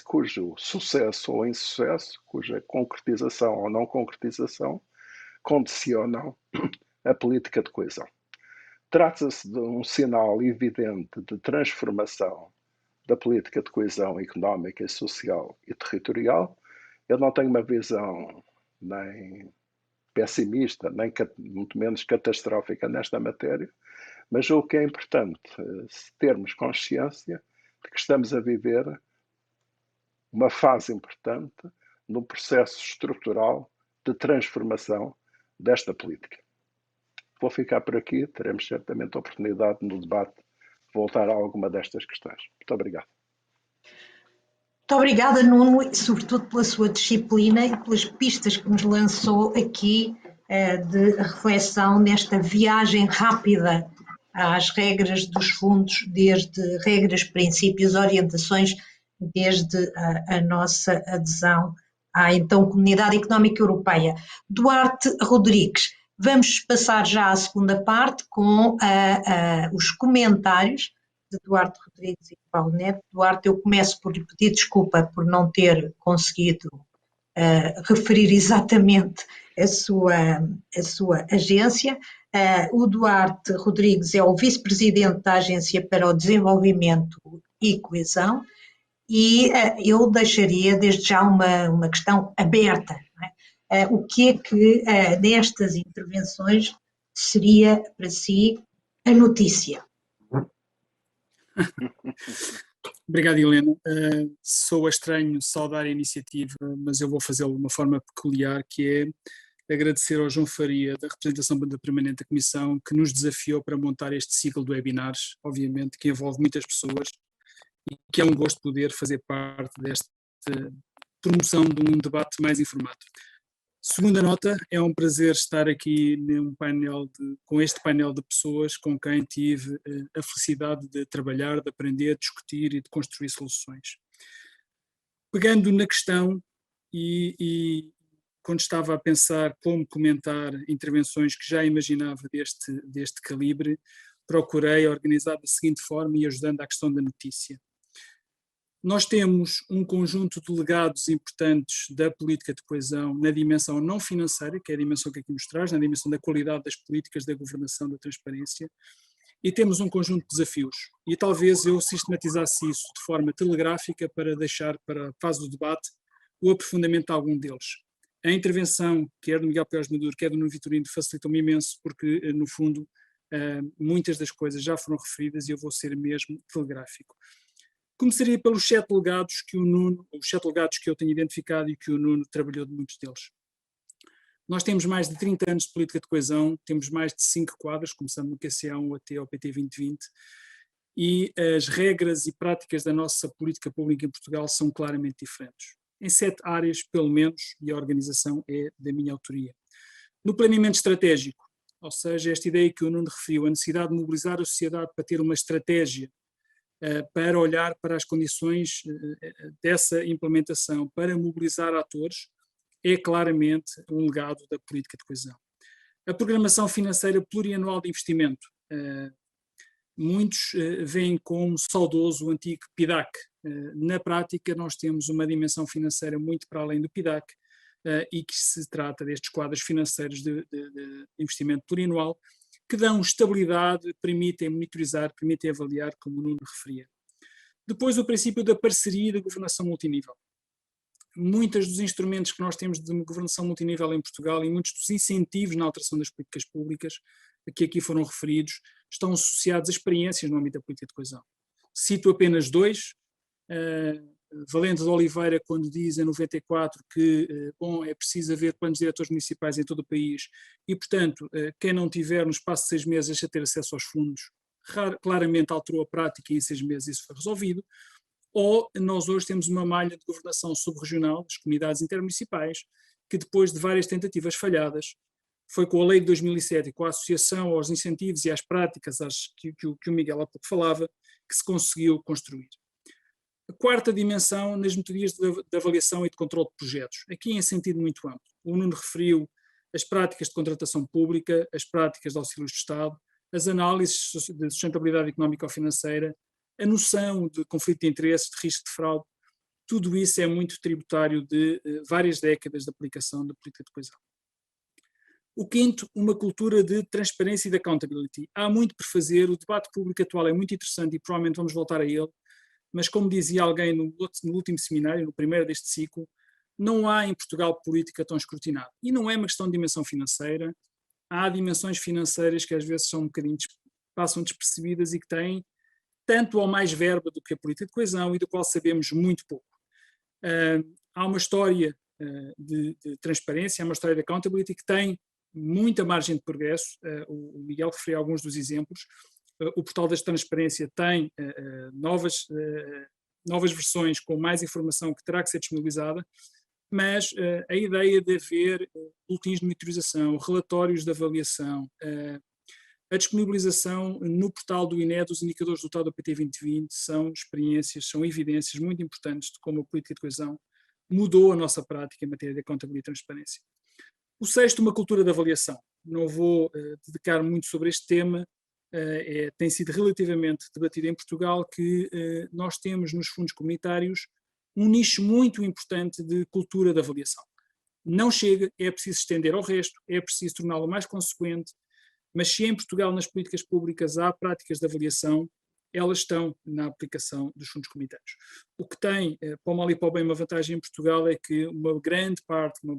cujo sucesso ou insucesso, cuja concretização ou não concretização, condicionam a política de coesão. Trata-se de um sinal evidente de transformação da política de coesão económica, social e territorial. Eu não tenho uma visão nem pessimista, nem muito menos catastrófica nesta matéria, mas o que é importante termos consciência de que estamos a viver uma fase importante no processo estrutural de transformação desta política. Vou ficar por aqui, teremos certamente a oportunidade no debate de voltar a alguma destas questões. Muito obrigado. Muito obrigada, Nuno, e sobretudo pela sua disciplina e pelas pistas que nos lançou aqui de reflexão nesta viagem rápida às regras dos fundos, desde regras, princípios, orientações, desde a nossa adesão à então Comunidade Económica Europeia. Duarte Rodrigues, vamos passar já à segunda parte com os comentários de Duarte Rodrigues e Paulo Neto. Duarte, eu começo por lhe pedir desculpa por não ter conseguido referir exatamente a sua agência. O Duarte Rodrigues é o vice-presidente da Agência para o Desenvolvimento e Coesão e eu deixaria desde já uma questão aberta. Não é? O que é que nestas intervenções seria para si a notícia? Obrigado, Helena. Sou estranho saudar a iniciativa, mas eu vou fazê-lo de uma forma peculiar, que é agradecer ao João Faria, da representação da Permanente da Comissão, que nos desafiou para montar este ciclo de webinars, obviamente, que envolve muitas pessoas e que é um gosto poder fazer parte desta promoção de um debate mais informado. Segunda nota, é um prazer estar aqui com este painel de pessoas com quem tive a felicidade de trabalhar, de aprender, de discutir e de construir soluções. Pegando na questão e quando estava a pensar como comentar intervenções que já imaginava deste calibre, procurei organizar da seguinte forma e ajudando à questão da notícia. Nós temos um conjunto de legados importantes da política de coesão na dimensão não financeira, que é a dimensão que aqui nos traz, na dimensão da qualidade das políticas, da governação, da transparência, e temos um conjunto de desafios. E talvez eu sistematizasse isso de forma telegráfica para deixar para a fase do debate o aprofundamento de algum deles. A intervenção, quer do Miguel Poiás Maduro, quer do Nuno Vitorino, facilitou-me imenso, porque, no fundo, muitas das coisas já foram referidas e eu vou ser mesmo telegráfico. Começaria pelos 7 legados que os 7 legados que eu tenho identificado e que o Nuno trabalhou de muitos deles. Nós temos mais de 30 anos de política de coesão, temos mais de 5 quadros, começando no QCA1 até ao PT 2020, e as regras e práticas da nossa política pública em Portugal são claramente diferentes. Em 7 áreas, pelo menos, e a organização é da minha autoria. No planeamento estratégico, ou seja, esta ideia que o Nuno referiu, a necessidade de mobilizar a sociedade para ter uma estratégia, para olhar para as condições dessa implementação, para mobilizar atores, é claramente um legado da política de coesão. A programação financeira plurianual de investimento. Muitos veem como saudoso o antigo PIDAC. Na prática, nós temos uma dimensão financeira muito para além do PIDAC e que se trata destes quadros financeiros de investimento plurianual que dão estabilidade, permitem monitorizar, permitem avaliar, como o Nuno referia. Depois, o princípio da parceria e da governação multinível. Muitos dos instrumentos que nós temos de governação multinível em Portugal e muitos dos incentivos na alteração das políticas públicas, que aqui foram referidos, estão associados a experiências no âmbito da política de coesão. Cito apenas 2. Valente de Oliveira, quando diz em 94 que é preciso haver planos diretores municipais em todo o país e, portanto, quem não tiver no espaço de 6 meses deixa de ter acesso aos fundos, claramente alterou a prática e em 6 meses isso foi resolvido. Ou nós hoje temos uma malha de governação subregional das comunidades intermunicipais que, depois de várias tentativas falhadas, foi com a lei de 2007 e com a associação aos incentivos e às práticas que o Miguel há pouco falava, que se conseguiu construir. A quarta dimensão nas metodologias de avaliação e de controle de projetos, aqui em sentido muito amplo. O Nuno referiu as práticas de contratação pública, as práticas de auxílios de Estado, as análises de sustentabilidade económica ou financeira, a noção de conflito de interesses, de risco de fraude, tudo isso é muito tributário de várias décadas de aplicação da política de coesão. O quinto, uma cultura de transparência e de accountability. Há muito por fazer, o debate público atual é muito interessante e provavelmente vamos voltar a ele, mas como dizia alguém no último seminário, no primeiro deste ciclo, não há em Portugal política tão escrutinada. E não é uma questão de dimensão financeira, há dimensões financeiras que às vezes são um bocadinho, passam despercebidas e que têm tanto ou mais verba do que a política de coesão e do qual sabemos muito pouco. Há uma história de transparência, há uma história de accountability que tem muita margem de progresso, o Miguel referiu alguns dos exemplos. O portal da transparência tem novas novas versões com mais informação que terá que ser disponibilizada, mas a ideia de haver boletins de monitorização, relatórios de avaliação, a disponibilização no portal do INE dos indicadores do resultado do PT 2020 são experiências, são evidências muito importantes de como a política de coesão mudou a nossa prática em matéria de accountability e transparência. O sexto, uma cultura de avaliação. Não vou dedicar muito sobre este tema, tem sido relativamente debatido em Portugal que nós temos nos fundos comunitários um nicho muito importante de cultura de avaliação. Não chega, é preciso estender ao resto, é preciso torná-lo mais consequente, mas se em Portugal nas políticas públicas há práticas de avaliação, elas estão na aplicação dos fundos comunitários. O que tem, para o mal e para o bem, uma vantagem em Portugal é que uma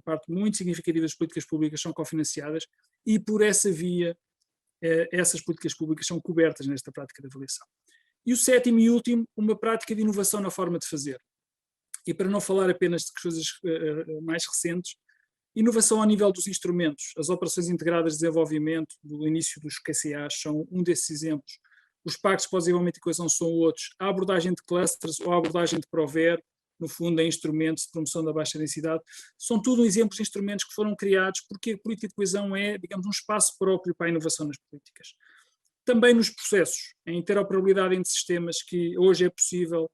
parte muito significativa das políticas públicas são cofinanciadas e por essa via essas políticas públicas são cobertas nesta prática de avaliação. E o sétimo e último, uma prática de inovação na forma de fazer. E para não falar apenas de coisas mais recentes, inovação ao nível dos instrumentos. As operações integradas de desenvolvimento, do início dos QCAs, são um desses exemplos. Os pactos pós-desenvolvimento e coesão são outros. A abordagem de clusters ou a abordagem de Prover, no fundo, é instrumentos de promoção da baixa densidade. São tudo exemplos de instrumentos que foram criados porque a política de coesão é, digamos, um espaço próprio para a inovação nas políticas. Também nos processos, a interoperabilidade entre sistemas, que hoje é possível,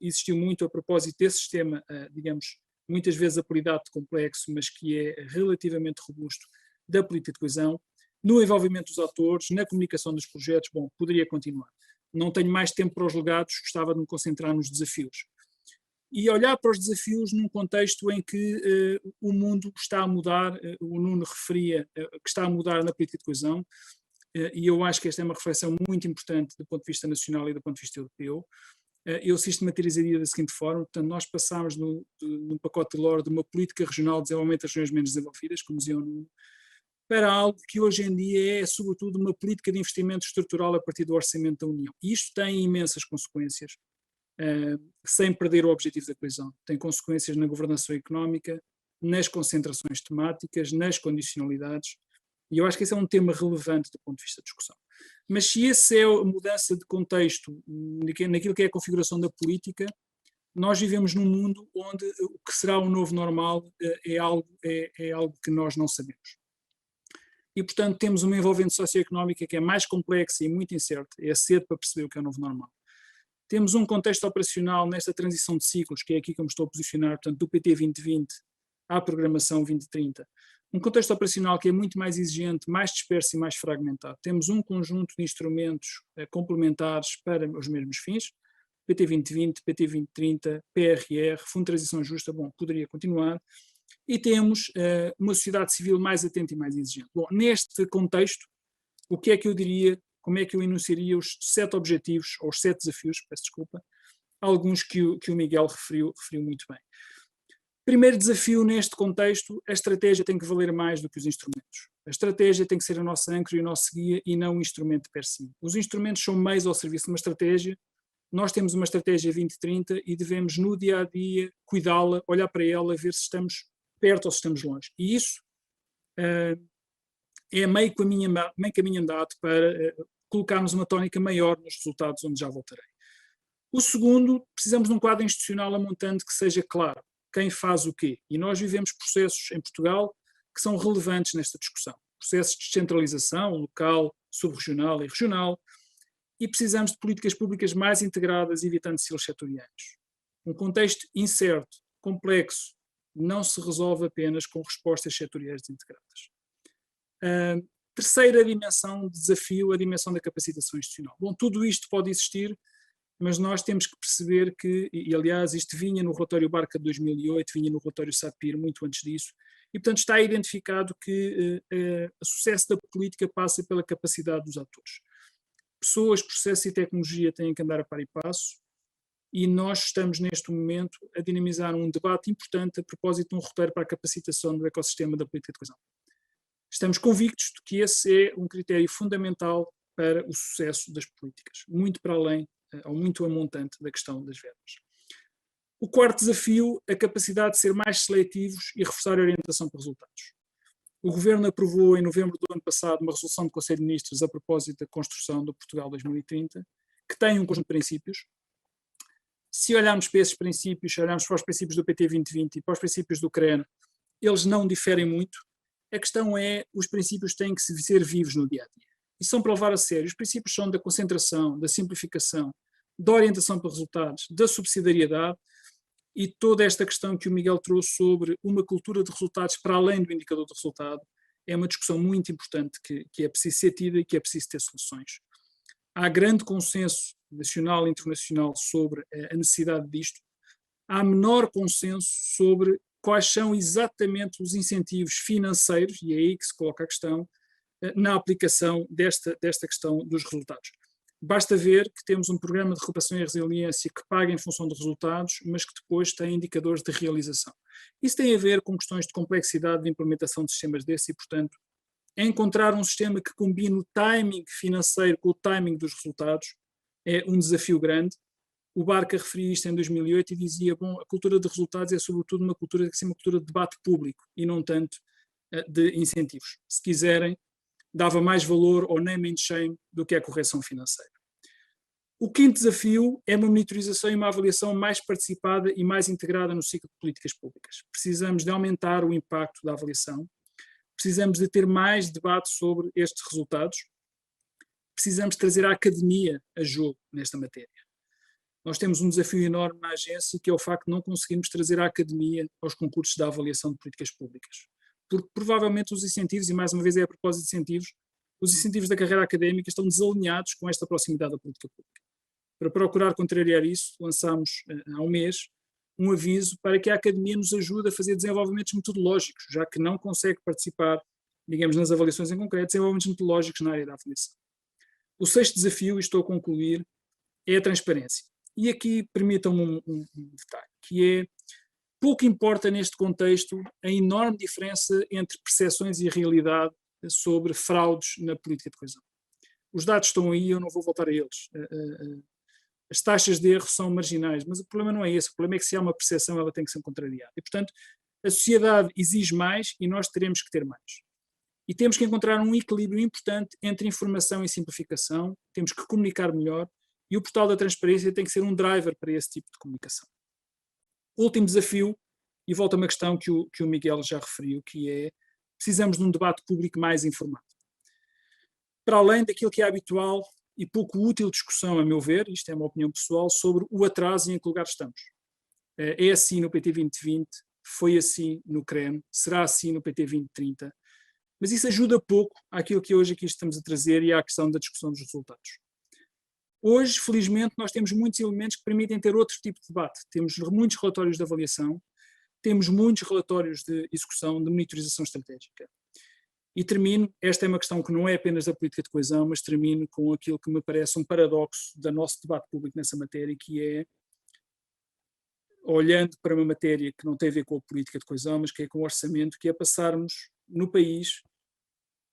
existiu muito a propósito desse sistema, digamos, muitas vezes apelidado de complexo, mas que é relativamente robusto, da política de coesão, no envolvimento dos atores, na comunicação dos projetos. Bom, poderia continuar. Não tenho mais tempo para os legados, gostava de me concentrar nos desafios. E olhar para os desafios num contexto em que o mundo está a mudar, o Nuno referia que está a mudar na política de coesão, e eu acho que esta é uma reflexão muito importante do ponto de vista nacional e do ponto de vista europeu. Eu sistematizaria da seguinte forma: portanto, nós passámos num pacote de LOR de uma política regional de desenvolvimento das regiões menos desenvolvidas, como dizia o Nuno, para algo que hoje em dia é, sobretudo, uma política de investimento estrutural a partir do orçamento da União. E isto tem imensas consequências, sem perder o objetivo da coesão. Tem consequências na governação económica, nas concentrações temáticas, nas condicionalidades, e eu acho que esse é um tema relevante do ponto de vista da discussão. Mas se essa é a mudança de contexto naquilo que é a configuração da política, nós vivemos num mundo onde o que será o novo normal é algo que nós não sabemos. E, portanto, temos uma envolvente socioeconómica que é mais complexa e muito incerta, é cedo para perceber o que é o novo normal. Temos um contexto operacional nesta transição de ciclos, que é aqui que eu me estou a posicionar, portanto, do PT 2020 à programação 2030. Um contexto operacional que é muito mais exigente, mais disperso e mais fragmentado. Temos um conjunto de instrumentos complementares para os mesmos fins, PT 2020, PT 2030, PRR, Fundo de Transição Justa, bom, poderia continuar, e temos uma sociedade civil mais atenta e mais exigente. Bom, neste contexto, o que é que eu diria, como é que eu enunciaria os 7 objetivos, ou os 7 desafios, peço desculpa, alguns que o Miguel referiu muito bem. Primeiro desafio neste contexto: a estratégia tem que valer mais do que os instrumentos. A estratégia tem que ser a nossa âncora e o nosso guia e não um instrumento per si. Os instrumentos são meios ao serviço de uma estratégia. Nós temos uma estratégia 2030 e devemos no dia a dia cuidá-la, olhar para ela, ver se estamos perto ou se estamos longe. E isso é meio caminho andado para colocarmos uma tónica maior nos resultados, onde já voltarei. O segundo, precisamos de um quadro institucional amontante que seja claro quem faz o quê. E nós vivemos processos em Portugal que são relevantes nesta discussão. Processos de descentralização local, subregional e regional, e precisamos de políticas públicas mais integradas, evitando ciclos setoriais. Um contexto incerto, complexo, não se resolve apenas com respostas setoriais desintegradas. Terceira dimensão de desafio, a dimensão da capacitação institucional. Bom, tudo isto pode existir, mas nós temos que perceber que, e aliás isto vinha no relatório Barca de 2008, vinha no relatório SAPIR muito antes disso, e portanto está identificado que o sucesso da política passa pela capacidade dos atores. Pessoas, processos e tecnologia têm que andar a par e passo, e nós estamos neste momento a dinamizar um debate importante a propósito de um roteiro para a capacitação do ecossistema da política de coesão. Estamos convictos de que esse é um critério fundamental para o sucesso das políticas, muito para além, ou muito a montante da questão das verbas. O quarto desafio, a capacidade de ser mais seletivos e reforçar a orientação para resultados. O Governo aprovou em novembro do ano passado uma resolução do Conselho de Ministros a propósito da construção do Portugal 2030, que tem um conjunto de princípios. Se olharmos para esses princípios, se olharmos para os princípios do PT 2020 e para os princípios do CREN, eles não diferem muito. A questão é, os princípios têm que ser vivos no dia-a-dia. E são para levar a sério. Os princípios são da concentração, da simplificação, da orientação para resultados, da subsidiariedade e toda esta questão que o Miguel trouxe sobre uma cultura de resultados para além do indicador de resultado é uma discussão muito importante que é preciso ser tida e que é preciso ter soluções. Há grande consenso nacional e internacional sobre a necessidade disto. Há menor consenso sobre quais são exatamente os incentivos financeiros, e é aí que se coloca a questão, na aplicação desta questão dos resultados. Basta ver que temos um programa de recuperação e resiliência que paga em função de resultados, mas que depois tem indicadores de realização. Isso tem a ver com questões de complexidade de implementação de sistemas desses e, portanto, encontrar um sistema que combine o timing financeiro com o timing dos resultados é um desafio grande. O Barca referia isto em 2008 e dizia, bom, a cultura de resultados é sobretudo uma cultura de debate público e não tanto de incentivos. Se quiserem, dava mais valor ao name and shame do que à correção financeira. O quinto desafio é uma monitorização e uma avaliação mais participada e mais integrada no ciclo de políticas públicas. Precisamos de aumentar o impacto da avaliação, precisamos de ter mais debate sobre estes resultados, precisamos trazer a academia a jogo nesta matéria. Nós temos um desafio enorme na agência, que é o facto de não conseguirmos trazer a academia aos concursos da avaliação de políticas públicas. Porque provavelmente os incentivos, e mais uma vez é a propósito de incentivos, os incentivos da carreira académica estão desalinhados com esta proximidade da política pública. Para procurar contrariar isso, lançámos há um mês um aviso para que a academia nos ajude a fazer desenvolvimentos metodológicos, já que não consegue participar, digamos, nas avaliações em concreto, desenvolvimentos metodológicos na área da avaliação. O sexto desafio, e estou a concluir, é a transparência. E aqui permitam-me um detalhe, que é, pouco importa neste contexto a enorme diferença entre percepções e realidade sobre fraudes na política de coesão. Os dados estão aí, eu não vou voltar a eles. As taxas de erro são marginais, mas o problema não é esse. O problema é que se há uma percepção, ela tem que ser contrariada. E, portanto, a sociedade exige mais e nós teremos que ter mais. E temos que encontrar um equilíbrio importante entre informação e simplificação, temos que comunicar melhor e o portal da transparência tem que ser um driver para esse tipo de comunicação. O último desafio, e volta a uma questão que o Miguel já referiu, que é, precisamos de um debate público mais informado. Para além daquilo que é habitual e pouco útil discussão, a meu ver, isto é uma opinião pessoal, sobre o atraso e em que lugar estamos. É assim no PT 2020, foi assim no CREN, será assim no PT 2030, mas isso ajuda pouco àquilo que hoje aqui estamos a trazer e à questão da discussão dos resultados. Hoje, felizmente, nós temos muitos elementos que permitem ter outro tipo de debate. Temos muitos relatórios de avaliação, temos muitos relatórios de execução, de monitorização estratégica. E termino, esta é uma questão que não é apenas da política de coesão, mas termino com aquilo que me parece um paradoxo do nosso debate público nessa matéria, que é, olhando para uma matéria que não tem a ver com a política de coesão, mas que é com o orçamento, que é passarmos no país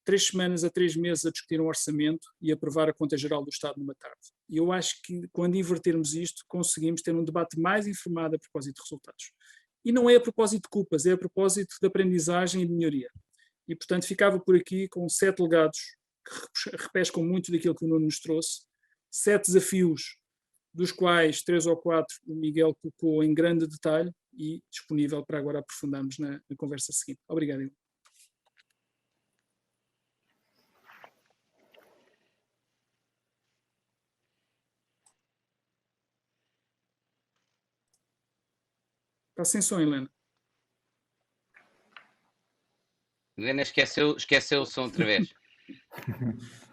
3 semanas a 3 meses a discutir um orçamento e aprovar a conta geral do Estado numa tarde. E eu acho que quando invertermos isto, conseguimos ter um debate mais informado a propósito de resultados. E não é a propósito de culpas, é a propósito de aprendizagem e de melhoria. E, portanto, ficava por aqui com 7 legados que repescam muito daquilo que o Nuno nos trouxe, 7 desafios, dos quais 3 ou 4 o Miguel colocou em grande detalhe e disponível para agora aprofundarmos na conversa seguinte. Obrigado. Está sem som, Helena. Helena esqueceu o som outra vez.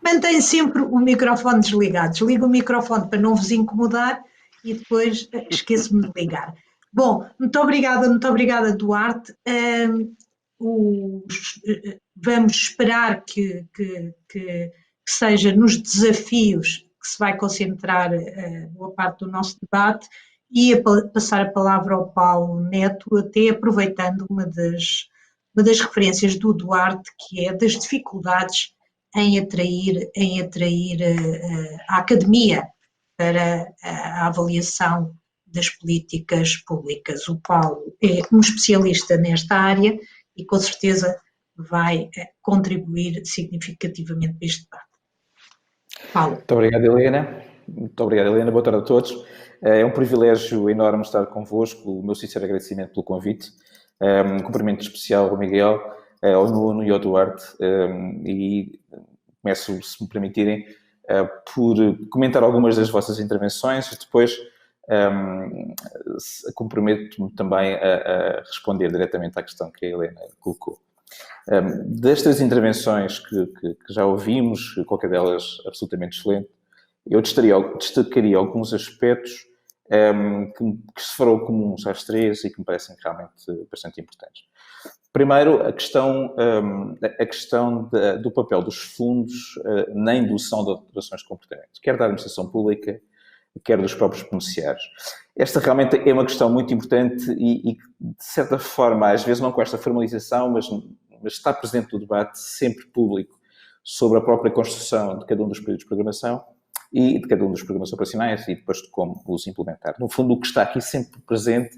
Mantém sempre o microfone desligado. Desliga o microfone para não vos incomodar e depois esqueço-me de ligar. Bom, muito obrigada, Duarte. Vamos esperar que seja nos desafios que se vai concentrar boa parte do nosso debate e passar a palavra ao Paulo Neto, até aproveitando uma das referências do Duarte, que é das dificuldades em atrair a academia para a avaliação das políticas públicas. O Paulo é um especialista nesta área e com certeza vai contribuir significativamente para este debate. Paulo. Muito obrigado, Helena. Boa tarde a todos. É um privilégio enorme estar convosco, o meu sincero agradecimento pelo convite, um cumprimento especial ao Miguel, ao Nuno e ao Duarte, e começo, se me permitirem, por comentar algumas das vossas intervenções e depois comprometo-me também a responder diretamente à questão que a Helena colocou. Destas intervenções que já ouvimos, qualquer delas absolutamente excelente, eu destacaria alguns aspectos que se farão comuns às três e que me parecem realmente bastante importantes. Primeiro, a questão do papel dos fundos na indução de alterações de comportamento, quer da administração pública, quer dos próprios beneficiários. Esta realmente é uma questão muito importante e de certa forma, às vezes não com esta formalização, mas está presente no debate sempre público sobre a própria construção de cada um dos períodos de programação e de cada um dos programas operacionais e depois de como os implementar. No fundo, o que está aqui sempre presente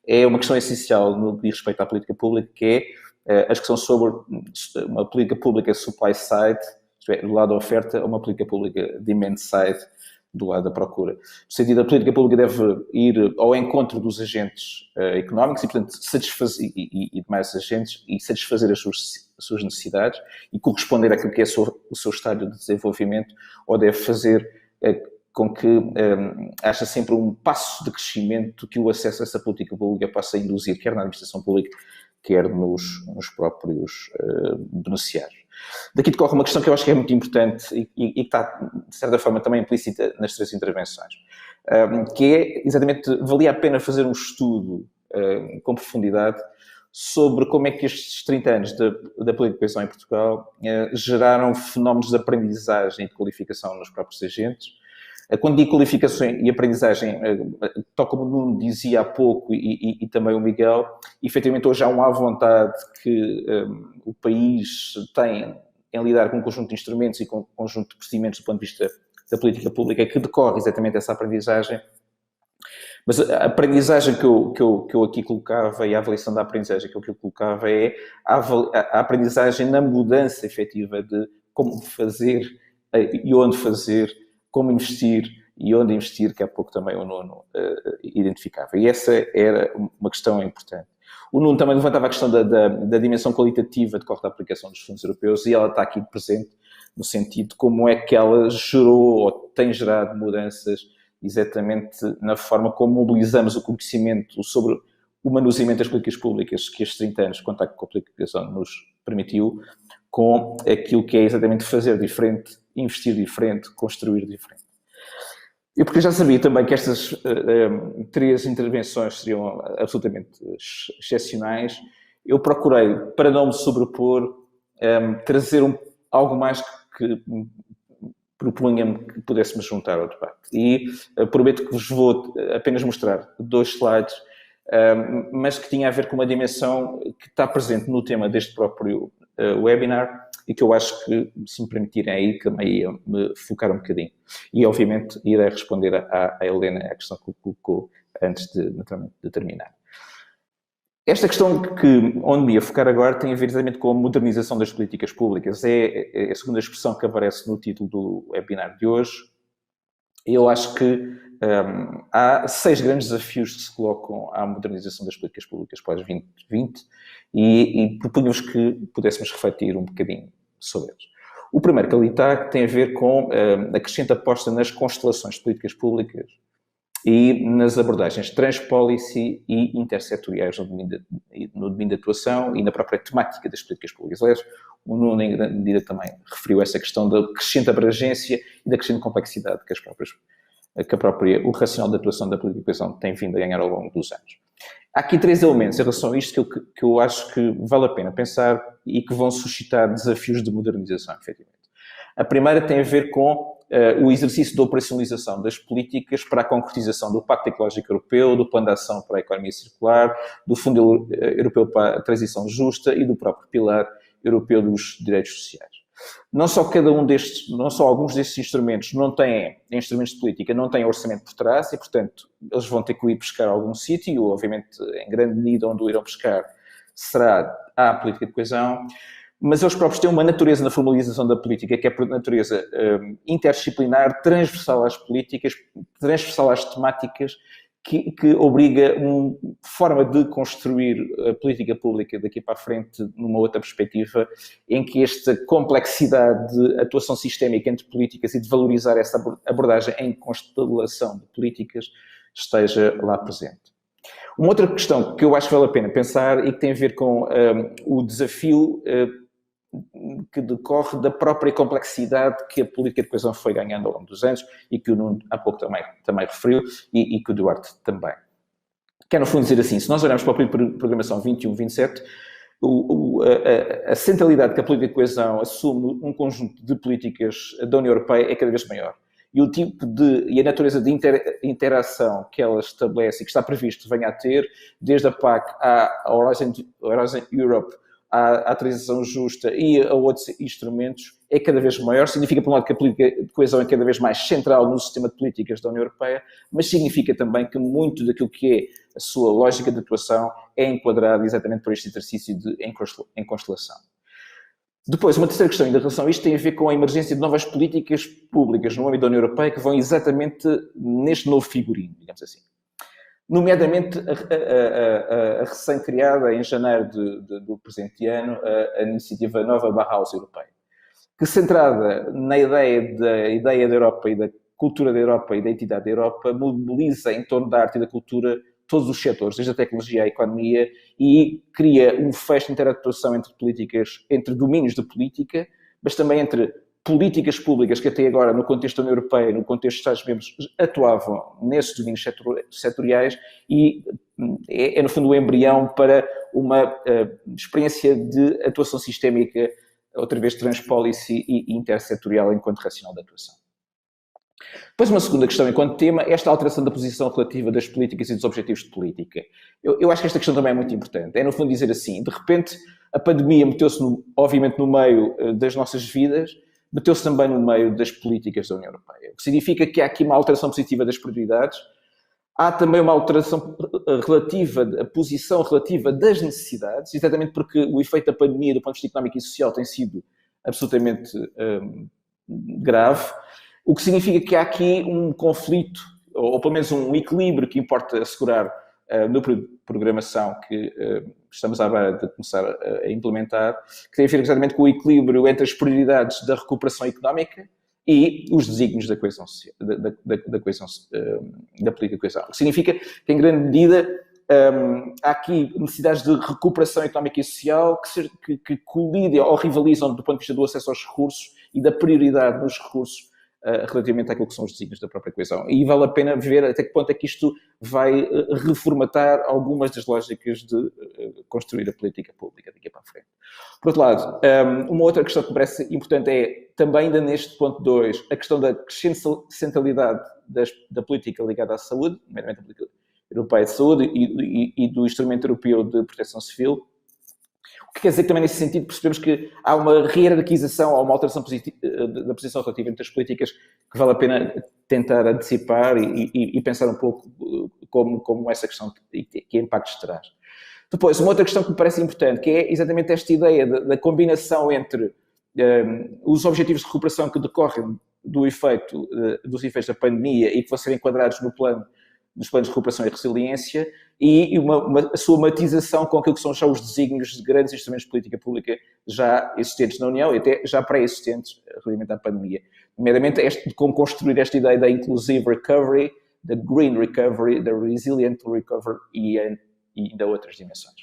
é uma questão essencial no que diz respeito à política pública, que é a questão sobre uma política pública supply side, isto é, do lado da oferta, ou uma política pública demand side, do lado da procura. No sentido, a política pública deve ir ao encontro dos agentes económicos e, portanto, satisfazer, e demais agentes, e satisfazer as suas necessidades e corresponder àquilo que é o seu estádio de desenvolvimento, ou deve fazer com que haja sempre um passo de crescimento que o acesso a essa política pública possa induzir, quer na administração pública, quer nos próprios beneficiários. Daqui decorre uma questão que eu acho que é muito importante e que está, de certa forma, também implícita nas três intervenções, que é, exatamente, valia a pena fazer um estudo com profundidade sobre como é que estes 30 anos da política de coesão em Portugal geraram fenómenos de aprendizagem e de qualificação nos próprios agentes. Quando digo qualificação e aprendizagem, tal como o Nuno dizia há pouco e também o Miguel, efetivamente hoje há uma vontade que o país tem em lidar com um conjunto de instrumentos e com um conjunto de procedimentos do ponto de vista da política pública que decorre exatamente dessa aprendizagem. Mas a aprendizagem que eu aqui colocava e a avaliação da aprendizagem que eu aqui colocava é a aprendizagem na mudança efetiva de como fazer e onde fazer, como investir e onde investir, que há pouco também o Nuno identificava. E essa era uma questão importante. O Nuno também levantava a questão da dimensão qualitativa de da aplicação dos fundos europeus e ela está aqui presente no sentido de como é que ela gerou ou tem gerado mudanças exatamente na forma como mobilizamos o conhecimento sobre o manuseamento das políticas públicas que estes 30 anos de contacto com a aplicação nos permitiu, com aquilo que é exatamente fazer diferente, investir diferente, construir diferente. Eu porque já sabia também que estas três intervenções seriam absolutamente excepcionais, eu procurei, para não me sobrepor, trazer algo mais que propunha-me que pudéssemos juntar ao debate. E prometo que vos vou apenas mostrar 2 slides, mas que tinha a ver com uma dimensão que está presente no tema deste próprio webinar e que eu acho que, se me permitirem aí, também ia me focar um bocadinho. E, obviamente, irei responder à Helena a questão que colocou antes de terminar. Esta questão onde me ia focar agora tem a ver exatamente com a modernização das políticas públicas. É a segunda expressão que aparece no título do webinar de hoje. Eu acho que há 6 grandes desafios que se colocam à modernização das políticas públicas pós-2020 e propunha-vos que pudéssemos refletir um bocadinho sobre eles. O primeiro que ali está tem a ver com a crescente aposta nas constelações de políticas públicas e nas abordagens transpolicy e intersetoriais no domínio de atuação e na própria temática das políticas públicas. Aliás, o Nuno, em grande medida, também referiu essa questão da crescente abrangência e da crescente complexidade o racional de atuação da política de coesão tem vindo a ganhar ao longo dos anos. Há aqui 3 elementos em relação a isto que eu acho que vale a pena pensar e que vão suscitar desafios de modernização, efetivamente. A primeira tem a ver com o exercício da operacionalização das políticas para a concretização do Pacto Ecológico Europeu, do Plano de Ação para a Economia Circular, do Fundo Europeu para a Transição Justa e do próprio Pilar Europeu dos Direitos Sociais. Não só alguns destes instrumentos não têm, instrumentos de política, não têm orçamento por trás e, portanto, eles vão ter que ir pescar a algum sítio e, obviamente, em grande medida, onde o irão pescar será a política de coesão, mas eles próprios têm uma natureza na formalização da política que é por natureza interdisciplinar, transversal às políticas, transversal às temáticas, que obriga uma forma de construir a política pública daqui para a frente numa outra perspectiva, em que esta complexidade de atuação sistémica entre políticas e de valorizar essa abordagem em constelação de políticas esteja lá presente. Uma outra questão que eu acho que vale a pena pensar e que tem a ver com o desafio que decorre da própria complexidade que a política de coesão foi ganhando ao longo dos anos e que o Nuno há pouco também referiu e que o Duarte também. Quer no fundo dizer assim, se nós olharmos para o período de programação 21-27, a centralidade que a política de coesão assume um conjunto de políticas da União Europeia é cada vez maior. E o tipo e a natureza de interação que ela estabelece e que está previsto venha a ter, desde a PAC à Horizon Europe, à transição justa e a outros instrumentos, é cada vez maior. Significa, por um lado, que a política de coesão é cada vez mais central no sistema de políticas da União Europeia, mas significa também que muito daquilo que é a sua lógica de atuação é enquadrado exatamente por este exercício em constelação. Depois, uma terceira questão em relação a isto tem a ver com a emergência de novas políticas públicas no âmbito da União Europeia que vão exatamente neste novo figurino, digamos assim. Nomeadamente a recém-criada, em janeiro do presente ano, a iniciativa Nova Bauhaus Europeia, que centrada na ideia da Europa e da cultura da Europa e da identidade da Europa, mobiliza em torno da arte e da cultura todos os setores, desde a tecnologia à economia, e cria um fecho de interatuação entre políticas, entre domínios de política, mas também entre políticas públicas que até agora, no contexto da União Europeia, no contexto dos Estados-membros, atuavam nesses domínios setoriais e é, no fundo, o embrião para uma experiência de atuação sistémica, outra vez transpolicy e intersetorial enquanto racional de atuação. Depois, uma segunda questão enquanto tema, esta alteração da posição relativa das políticas e dos objetivos de política. Eu acho que esta questão também é muito importante. É, no fundo, dizer assim, de repente, a pandemia meteu-se, obviamente, no meio das nossas vidas, meteu-se também no meio das políticas da União Europeia. O que significa que há aqui uma alteração positiva das prioridades, há também uma alteração relativa, a posição relativa das necessidades, exatamente porque o efeito da pandemia, do ponto de vista económico e social, tem sido absolutamente grave, o que significa que há aqui um conflito, ou pelo menos um equilíbrio que importa assegurar no período de programação que estamos à beira de começar a implementar, que tem a ver exatamente com o equilíbrio entre as prioridades da recuperação económica e os desígnios da coesão social, da política de coesão. O que significa que, em grande medida, há aqui necessidades de recuperação económica e social que colidem ou rivalizam do ponto de vista do acesso aos recursos e da prioridade dos recursos relativamente àquilo que são os desígnios da própria coesão. E vale a pena ver até que ponto é que isto vai reformatar algumas das lógicas de construir a política pública daqui para a frente. Por outro lado, uma outra questão que me parece importante é, também ainda neste ponto 2, a questão da crescente centralidade da política ligada à saúde, nomeadamente a política europeia de saúde e do instrumento europeu de proteção civil. O que quer dizer que também nesse sentido percebemos que há uma rehierarquização, há uma alteração da posição relativa entre as políticas que vale a pena tentar antecipar e pensar um pouco como essa questão que impactos traz. Depois, uma outra questão que me parece importante, que é exatamente esta ideia da combinação entre os objetivos de recuperação que decorrem dos efeitos da pandemia e que vão ser enquadrados nos planos de recuperação e resiliência e a sua matização com aquilo que são já os desígnios de grandes instrumentos de política pública já existentes na União e até já pré-existentes relativamente à pandemia. Nomeadamente, como construir esta ideia da inclusive recovery, da green recovery, da resilient recovery e ainda outras dimensões.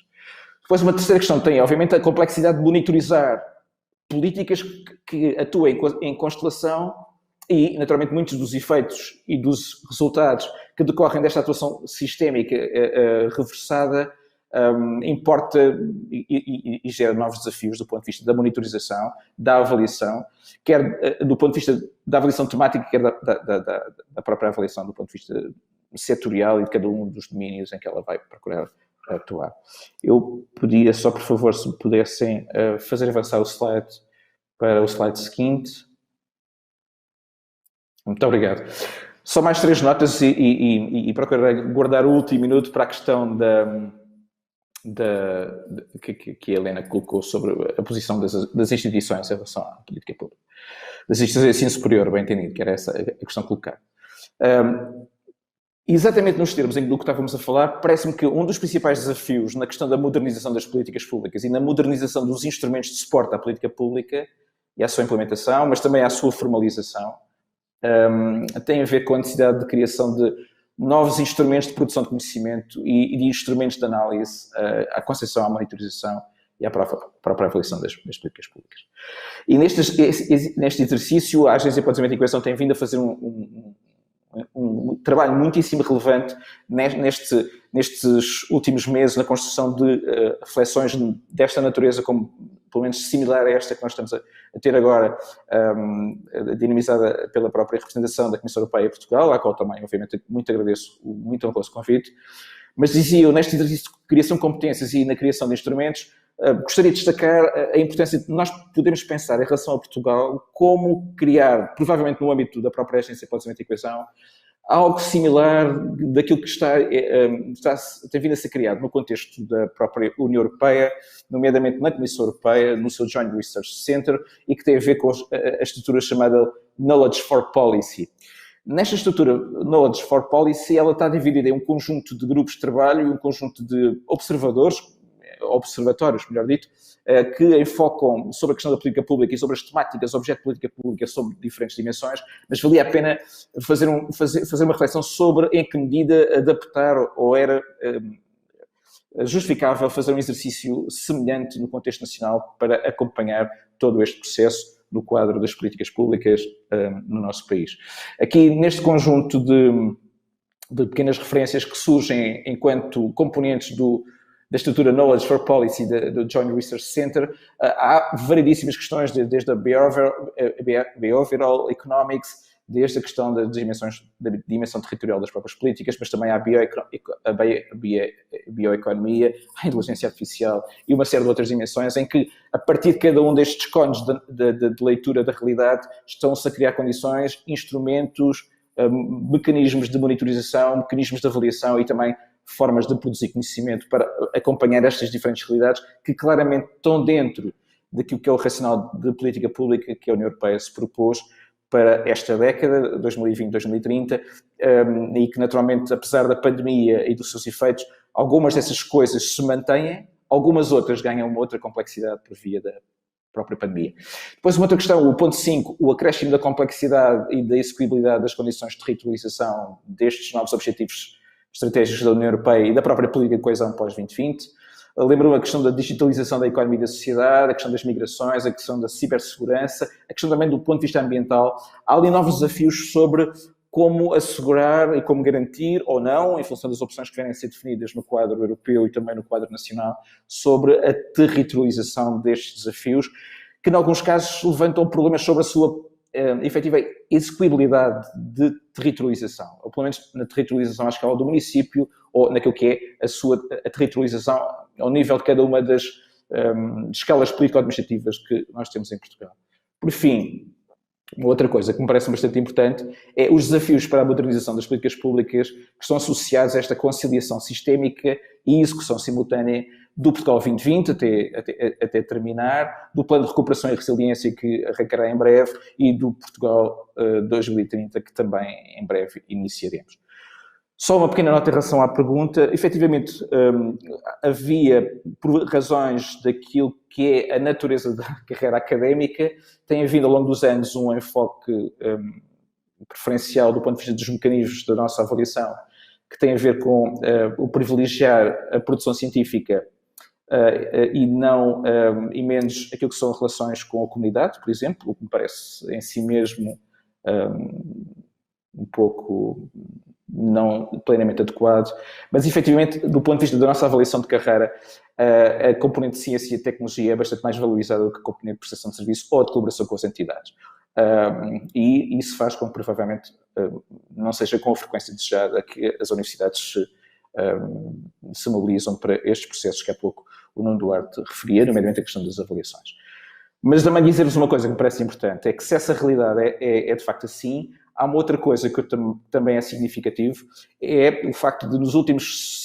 Depois, uma terceira questão tem, obviamente, a complexidade de monitorizar políticas que atuem em constelação e, naturalmente, muitos dos efeitos e dos resultados que decorrem desta atuação sistémica reversada importa e gera novos desafios do ponto de vista da monitorização, da avaliação, quer do ponto de vista da avaliação temática, quer da própria avaliação do ponto de vista setorial e de cada um dos domínios em que ela vai procurar atuar. Eu pedia só, por favor, se pudessem fazer avançar o slide para o slide seguinte. Muito obrigado. Só mais 3 notas e procurarei guardar o último minuto para a questão que a Helena colocou sobre a posição das instituições em relação à política pública. Das instituições de ensino superior, bem entendido, que era essa a questão colocada. Exatamente nos termos do que estávamos a falar, parece-me que um dos principais desafios na questão da modernização das políticas públicas e na modernização dos instrumentos de suporte à política pública e à sua implementação, mas também à sua formalização, tem a ver com a necessidade de criação de novos instrumentos de produção de conhecimento e de instrumentos de análise à concepção, à monitorização e à própria avaliação das políticas públicas. E neste exercício, a Agência para o Desenvolvimento e Coesão tem vindo a fazer um trabalho muitíssimo relevante nestes últimos meses na construção de reflexões desta natureza, como pelo menos similar a esta que nós estamos a ter agora, dinamizada pela própria representação da Comissão Europeia em Portugal, à qual também, obviamente, muito agradeço o muito honroso convite. Mas dizia eu, neste exercício de criação de competências e na criação de instrumentos, gostaria de destacar a importância de nós podermos pensar em relação a Portugal como criar, provavelmente no âmbito da própria Agência para o Desenvolvimento e Coesão, algo similar daquilo que tem vindo a ser criado no contexto da própria União Europeia, nomeadamente na Comissão Europeia, no seu Joint Research Center, e que tem a ver com a estrutura chamada Knowledge for Policy. Nesta estrutura Knowledge for Policy, ela está dividida em um conjunto de grupos de trabalho e um conjunto de observatórios, melhor dito, que enfocam sobre a questão da política pública e sobre as temáticas objeto de política pública sobre diferentes dimensões, mas valia a pena fazer uma reflexão sobre em que medida adaptar ou era justificável fazer um exercício semelhante no contexto nacional para acompanhar todo este processo no quadro das políticas públicas no nosso país. Aqui, neste conjunto de pequenas referências que surgem enquanto componentes da estrutura Knowledge for Policy do Joint Research Center, há variedíssimas questões, desde a Behavioral Economics, desde a questão da dimensão territorial das próprias políticas, mas também há a bioeconomia, a inteligência artificial e uma série de outras dimensões em que, a partir de cada um destes cones de leitura da realidade, estão-se a criar condições, instrumentos, mecanismos de monitorização, mecanismos de avaliação e também formas de produzir conhecimento para acompanhar estas diferentes realidades que claramente estão dentro daquilo que é o racional de política pública que a União Europeia se propôs para esta década, 2020-2030, e que naturalmente, apesar da pandemia e dos seus efeitos, algumas dessas coisas se mantêm, algumas outras ganham uma outra complexidade por via da própria pandemia. Depois, uma outra questão, o ponto 5, o acréscimo da complexidade e da execuibilidade das condições de territorialização destes novos objetivos estratégicos da União Europeia e da própria política de coesão pós-2020. Lembro-me a questão da digitalização da economia e da sociedade, a questão das migrações, a questão da cibersegurança, a questão também do ponto de vista ambiental. Há ali novos desafios sobre como assegurar e como garantir, ou não, em função das opções que vêm a ser definidas no quadro europeu e também no quadro nacional, sobre a territorialização destes desafios, que em alguns casos levantam problemas sobre a sua efetiva execuibilidade de territorialização, ou pelo menos na territorialização à escala do município, ou naquilo que é a territorialização ao nível de cada uma das escalas político-administrativas que nós temos em Portugal. Por fim, uma outra coisa que me parece bastante importante é os desafios para a modernização das políticas públicas que estão associados a esta conciliação sistémica e execução simultânea do Portugal 2020 até terminar, do Plano de Recuperação e Resiliência que arrancará em breve e do Portugal 2030 que também em breve iniciaremos. Só uma pequena nota em relação à pergunta. Efetivamente, havia, por razões daquilo que é a natureza da carreira académica, tem havido ao longo dos anos um enfoque preferencial do ponto de vista dos mecanismos da nossa avaliação, que tem a ver com o privilegiar a produção científica e menos aquilo que são relações com a comunidade, por exemplo, o que me parece em si mesmo um pouco não plenamente adequado, mas efetivamente do ponto de vista da nossa avaliação de carreira, a componente de ciência e tecnologia é bastante mais valorizada do que a componente de prestação de serviço ou de colaboração com as entidades. E isso faz com que provavelmente não seja com a frequência desejada que as universidades se mobilizam para estes processos que há pouco o Nuno Duarte referia, nomeadamente a questão das avaliações. Mas também dizer-vos uma coisa que me parece importante, é que se essa realidade é de facto assim, Há uma outra coisa que também é significativo, é o facto de nos últimos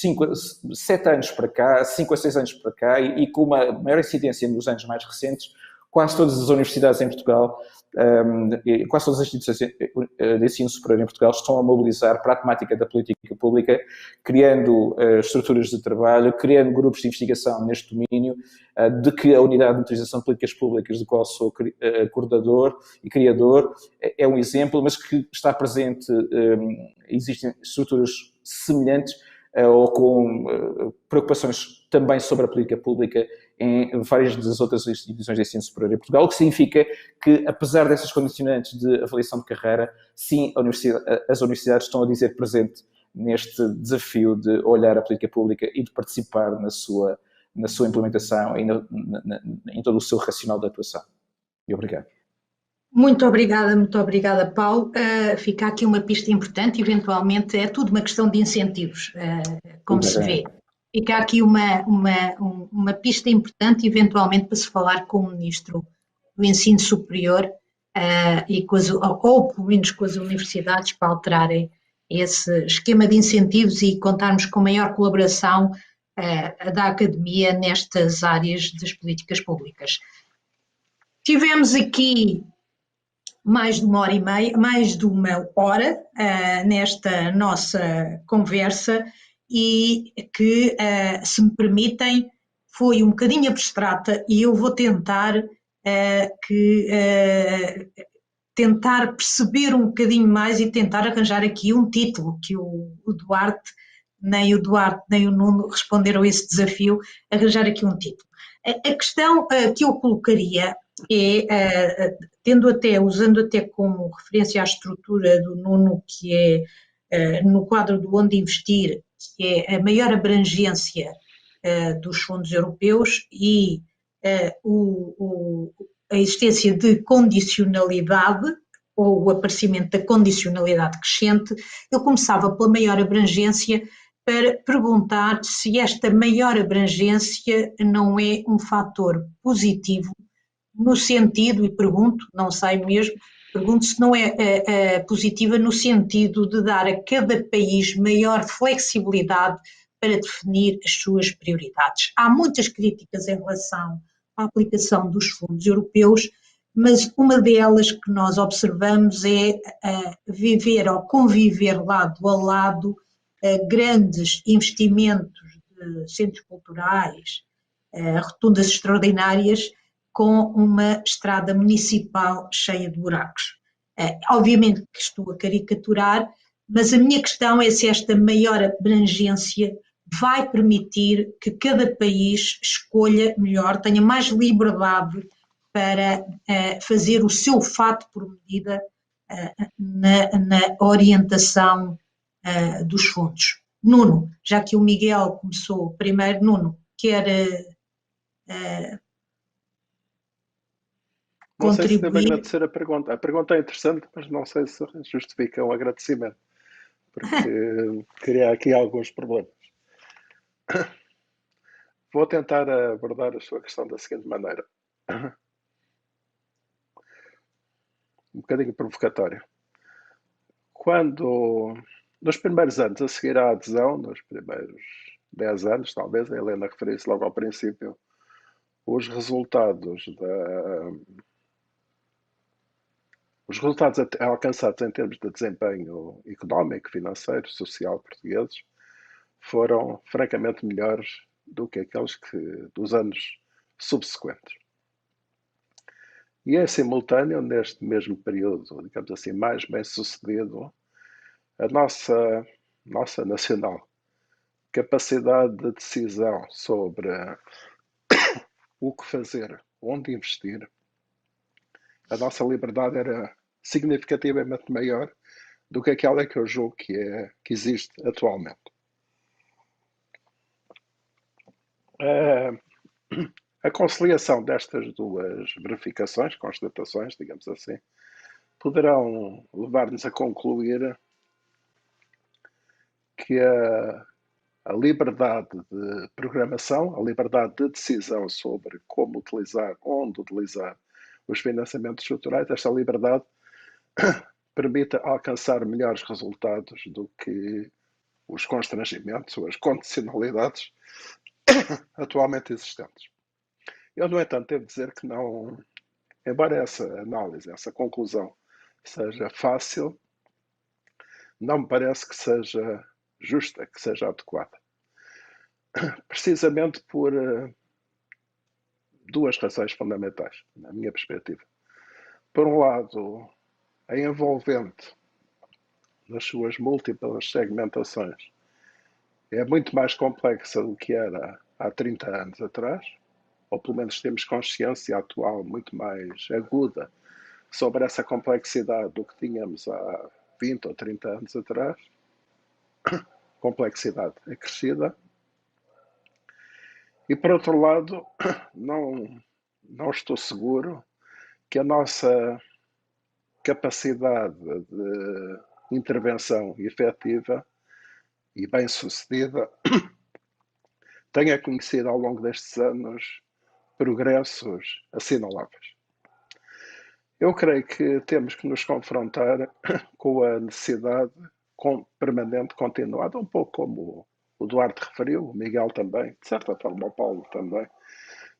7 anos para cá, 5 a 6 anos para cá, e com uma maior incidência nos anos mais recentes, quase todas as universidades em Portugal, quase todas as instituições de ensino superior em Portugal estão a mobilizar para a temática da política pública, criando estruturas de trabalho, criando grupos de investigação neste domínio, de que a Unidade de Monitorização de Políticas Públicas, do qual sou coordenador e criador, é um exemplo, mas que está presente, existem estruturas semelhantes ou com preocupações também sobre a política pública em várias das outras instituições de ensino superior em Portugal, o que significa que, apesar dessas condicionantes de avaliação de carreira, sim, as universidades estão a dizer presente neste desafio de olhar a política pública e de participar na sua implementação e em todo o seu racional de atuação. E obrigado. Muito obrigada, Paulo. Fica aqui uma pista importante, eventualmente é tudo uma questão de incentivos, como se vê. Fica aqui uma pista importante, eventualmente, para se falar com o Ministro do Ensino Superior ou pelo menos com as universidades para alterarem esse esquema de incentivos e contarmos com maior colaboração da academia nestas áreas das políticas públicas. Tivemos aqui mais de 1h30, mais de 1 hora nesta nossa conversa e que, se me permitem, foi um bocadinho abstrata e eu vou tentar tentar perceber um bocadinho mais e tentar arranjar aqui um título que o Duarte nem o Nuno responderam a esse desafio, arranjar aqui um título. A questão que eu colocaria é, usando até como referência à estrutura do Nuno, que é no quadro do Onde Investir, que é a maior abrangência dos fundos europeus e a existência de condicionalidade, ou o aparecimento da condicionalidade crescente, eu começava pela maior abrangência para perguntar se esta maior abrangência não é um fator positivo no sentido, e pergunto, não sei mesmo, pergunto se não é positiva no sentido de dar a cada país maior flexibilidade para definir as suas prioridades. Há muitas críticas em relação à aplicação dos fundos europeus, mas uma delas que nós observamos é viver ou conviver lado a lado grandes investimentos de centros culturais, rotundas extraordinárias, com uma estrada municipal cheia de buracos. Obviamente que estou a caricaturar, mas a minha questão é se esta maior abrangência vai permitir que cada país escolha melhor, tenha mais liberdade para fazer o seu fato por medida na orientação dos fundos. Nuno, já que o Miguel começou primeiro, Nuno, quer não sei se devo contribuir? agradecer a pergunta. A pergunta é interessante, mas não sei se justifica um agradecimento, porque cria aqui alguns problemas. Vou tentar abordar a sua questão da seguinte maneira. Um bocadinho provocatório. Quando, nos primeiros anos a seguir à adesão, nos primeiros 10 anos, talvez, a Helena referiu-se logo ao princípio, os resultados alcançados em termos de desempenho económico, financeiro, social portugueses foram francamente melhores do que aqueles dos anos subsequentes. E é simultâneo, neste mesmo período, digamos assim, mais bem sucedido, a nossa nacional capacidade de decisão sobre o que fazer, onde investir, a nossa liberdade era significativamente maior do que aquela que eu julgo que existe atualmente. A conciliação destas duas verificações, constatações, digamos assim, poderão levar-nos a concluir que a liberdade de programação, a liberdade de decisão sobre como utilizar, onde utilizar os financiamentos estruturais, esta liberdade permite alcançar melhores resultados do que os constrangimentos ou as condicionalidades atualmente existentes. Eu, no entanto, devo dizer que não, embora essa análise, essa conclusão seja fácil, não me parece que seja justa, que seja adequada. Precisamente por duas razões fundamentais, na minha perspectiva. Por um lado, a envolvente, nas suas múltiplas segmentações, é muito mais complexa do que era há 30 anos atrás, ou pelo menos temos consciência atual muito mais aguda sobre essa complexidade do que tínhamos há 20 ou 30 anos atrás. Complexidade acrescida. E, por outro lado, não estou seguro que a nossa capacidade de intervenção efetiva e bem-sucedida tenha conhecido ao longo destes anos progressos assinaláveis. Eu creio que temos que nos confrontar com a necessidade permanente, continuada, um pouco como o Duarte referiu, o Miguel também, de certa forma o Paulo também.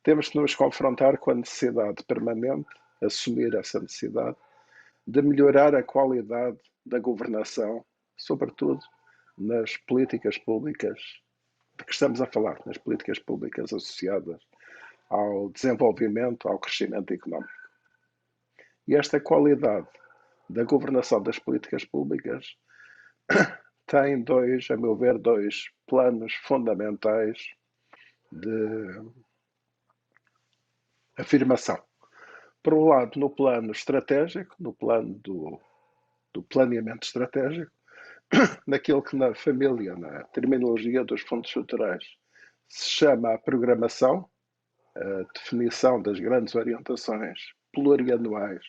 Temos que nos confrontar com a necessidade permanente, assumir essa necessidade, de melhorar a qualidade da governação, sobretudo nas políticas públicas de que estamos a falar, nas políticas públicas associadas ao desenvolvimento, ao crescimento económico. E esta qualidade da governação das políticas públicas tem a meu ver, dois planos fundamentais de afirmação. Por um lado, no plano estratégico, no plano do planeamento estratégico, naquilo que na família, na terminologia dos fundos estruturais, se chama a programação, a definição das grandes orientações plurianuais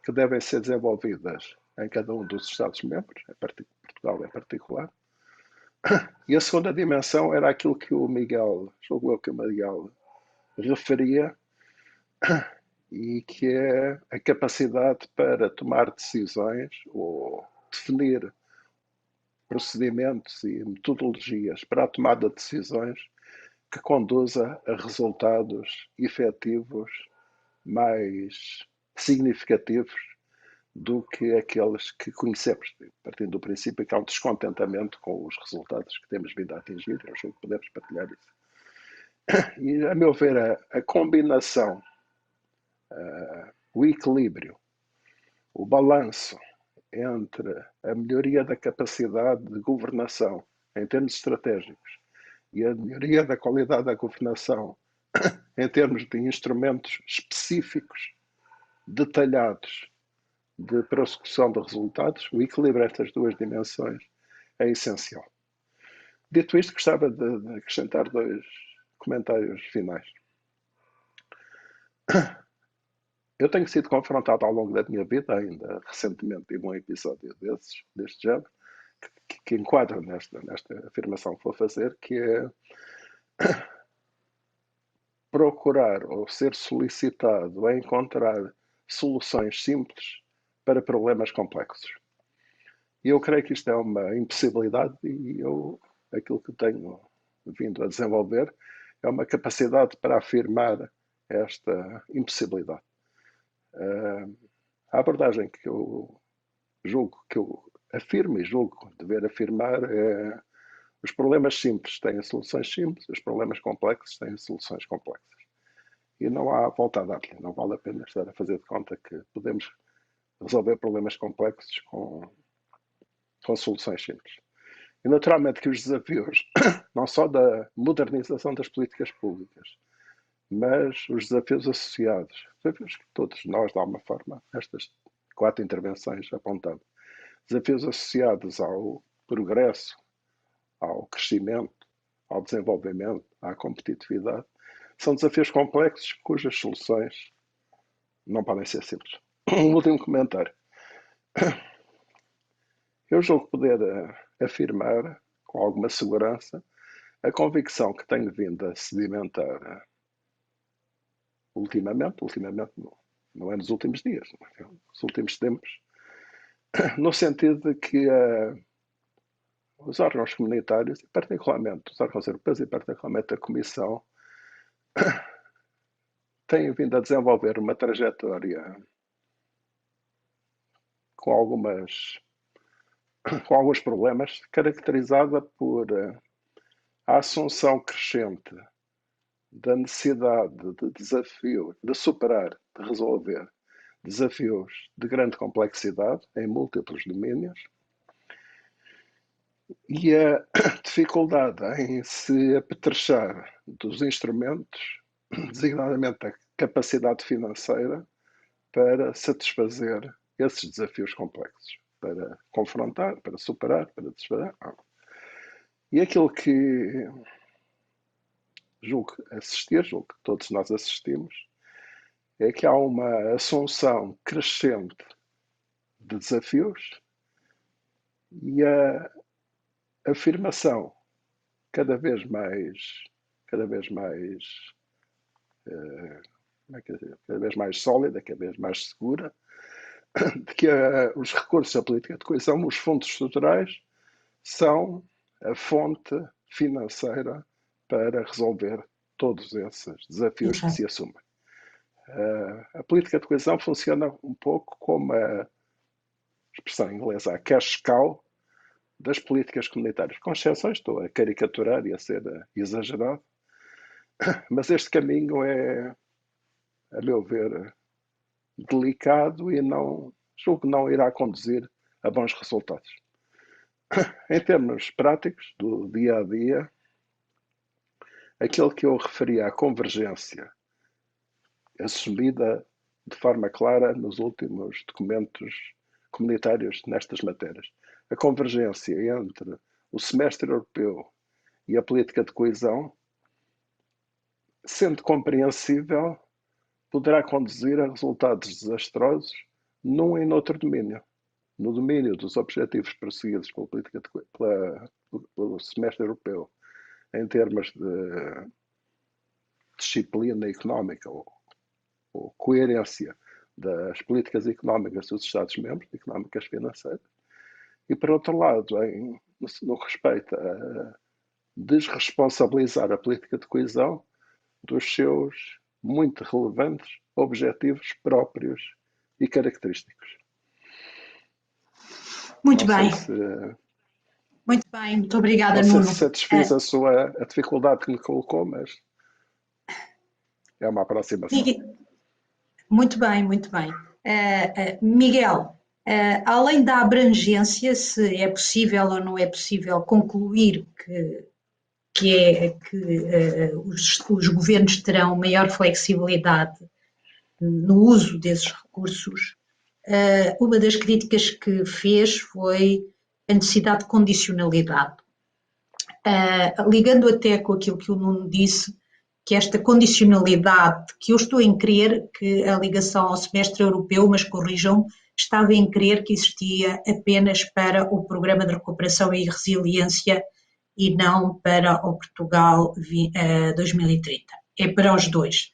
que devem ser desenvolvidas em cada um dos Estados-membros, Portugal em particular. E a segunda dimensão era aquilo que o Miguel referia, e que é a capacidade para tomar decisões ou definir procedimentos e metodologias para a tomada de decisões que conduza a resultados efetivos mais significativos do que aqueles que conhecemos, partindo do princípio que há um descontentamento com os resultados que temos vindo a atingir. Eu acho que podemos partilhar isso. E, a meu ver, a combinação, o equilíbrio, o balanço entre a melhoria da capacidade de governação em termos estratégicos e a melhoria da qualidade da governação em termos de instrumentos específicos, detalhados, de prossecução de resultados, o equilíbrio destas duas dimensões é essencial. Dito isto, gostava de acrescentar dois comentários finais. Eu tenho sido confrontado ao longo da minha vida, ainda recentemente tive um episódio deste género, que enquadra nesta afirmação que vou fazer, que é procurar ou ser solicitado a encontrar soluções simples para problemas complexos. E eu creio que isto é uma impossibilidade e aquilo que tenho vindo a desenvolver é uma capacidade para afirmar esta impossibilidade. A abordagem que eu afirmo e julgo dever afirmar é: os problemas simples têm soluções simples, os problemas complexos têm soluções complexas. E não há volta a dar-lhe, não vale a pena estar a fazer de conta que podemos resolver problemas complexos com soluções simples. E naturalmente que os desafios, não só da modernização das políticas públicas, mas os desafios associados, desafios que todos nós, de alguma forma, estas 4 intervenções apontando, desafios associados ao progresso, ao crescimento, ao desenvolvimento, à competitividade, são desafios complexos cujas soluções não podem ser simples. Um último comentário. Eu julgo poder afirmar com alguma segurança a convicção que tenho vindo a sedimentar ultimamente não é nos últimos dias, nos últimos tempos, no sentido de que os órgãos comunitários, e particularmente os órgãos europeus e particularmente a Comissão, têm vindo a desenvolver uma trajetória com alguns problemas, caracterizada por a assunção crescente da necessidade de desafio, de superar, de resolver desafios de grande complexidade em múltiplos domínios e a dificuldade em se apetrechar dos instrumentos, designadamente a capacidade financeira, para satisfazer esses desafios complexos, para confrontar, para superar, para desfazer. E aquilo que julgo que todos nós assistimos, é que há uma assunção crescente de desafios e a afirmação cada vez mais cada vez mais sólida, cada vez mais segura, de que os recursos da política de coesão, os fundos estruturais, são a fonte financeira para resolver todos esses desafios que se assumem. A política de coesão funciona um pouco como a expressão inglesa, a cash cow das políticas comunitárias, com exceções, estou a caricaturar e a ser exagerado, mas este caminho é, a meu ver, delicado e julgo que não irá conduzir a bons resultados. Em termos práticos, do dia a dia, aquilo que eu referia à convergência assumida de forma clara nos últimos documentos comunitários nestas matérias. A convergência entre o semestre europeu e a política de coesão, sendo compreensível, poderá conduzir a resultados desastrosos num e noutro domínio. No domínio dos objetivos perseguidos pelo semestre europeu, em termos de disciplina económica ou coerência das políticas económicas dos Estados-membros, económicas financeiras, e, por outro lado, no respeito a desresponsabilizar a política de coesão dos seus muito relevantes objetivos próprios e característicos. Muito bem. Muito bem, muito obrigada, Nuno. Não sei se satisfiz a dificuldade que me colocou, mas é uma aproximação. Muito bem, muito bem. Miguel, além da abrangência, se é possível ou não é possível concluir que os governos terão maior flexibilidade no uso desses recursos, uma das críticas que fez foi a necessidade de condicionalidade. Ligando até com aquilo que o Nuno disse, que esta condicionalidade, que eu estou em crer que a ligação ao semestre europeu, mas corrijam-me, estava em crer que existia apenas para o Programa de Recuperação e Resiliência e não para o Portugal 2030. É para os dois.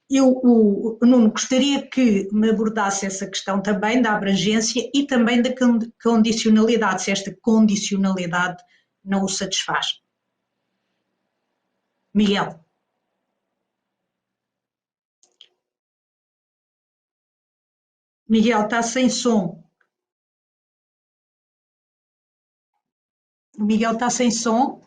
Nuno, gostaria que me abordasse essa questão também da abrangência e também da condicionalidade, se esta condicionalidade não o satisfaz. Miguel. Miguel, está sem som. O Miguel está sem som.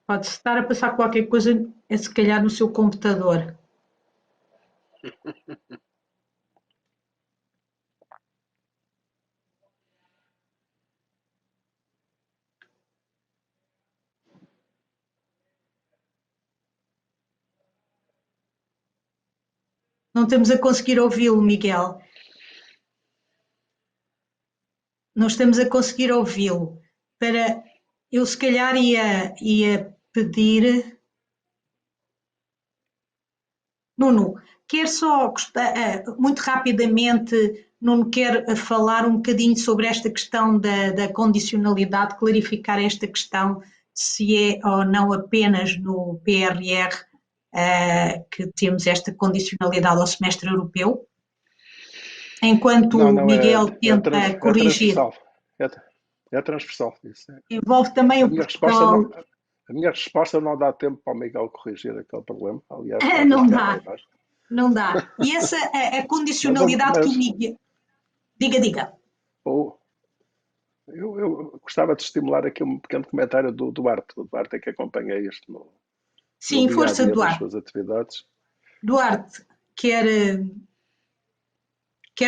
Pode estar a passar qualquer coisa, se calhar no seu computador. Não estamos a conseguir ouvi-lo, Miguel. não estamos a conseguir ouvi-lo. Eu se calhar ia pedir... Nuno, quer só, muito rapidamente, Nuno quer falar um bocadinho sobre esta questão da condicionalidade, clarificar esta questão, se é ou não apenas no PRR que temos esta condicionalidade ao semestre europeu, enquanto o Miguel tenta corrigir. É transversal. Isso é. Envolve também o Portugal. A minha resposta não dá tempo para o Miguel corrigir aquele problema. Aliás, não dá. E essa a condicionalidade que o Miguel... Diga. Eu gostava de estimular aqui um pequeno comentário do Duarte. O Duarte é que acompanha isto no força, dia Duarte. Das suas atividades. Duarte, quer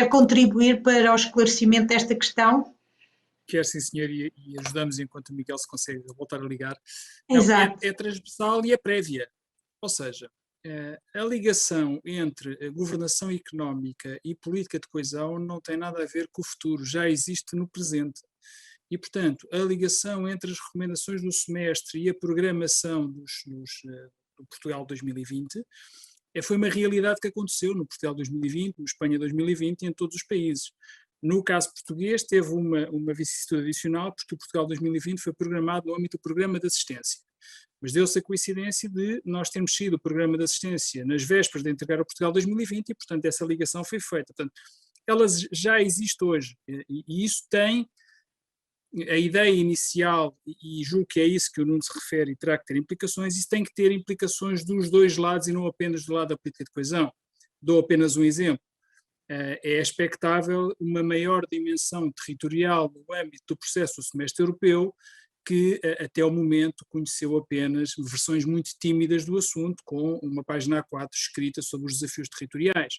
contribuir para o esclarecimento desta questão? Quer sim, senhor, e ajudamos enquanto o Miguel se consegue voltar a ligar. Exato. É transversal e é prévia. Ou seja, a ligação entre a governação económica e política de coesão não tem nada a ver com o futuro, já existe no presente. E, portanto, a ligação entre as recomendações do semestre e a programação do Portugal 2020 foi uma realidade que aconteceu no Portugal 2020, no Espanha 2020 e em todos os países. No caso português, teve uma vicissitude adicional, porque o Portugal 2020 foi programado no âmbito do programa de assistência. Mas deu-se a coincidência de nós termos sido o programa de assistência nas vésperas de entregar o Portugal 2020 e, portanto, essa ligação foi feita. Portanto, ela já existe hoje e isso tem a ideia inicial, e julgo que é isso que o Nuno se refere e terá que ter implicações, isso tem que ter implicações dos dois lados e não apenas do lado da política de coesão. Dou apenas um exemplo. É expectável uma maior dimensão territorial no âmbito do processo do semestre europeu, que até o momento conheceu apenas versões muito tímidas do assunto, com uma página A4 escrita sobre os desafios territoriais.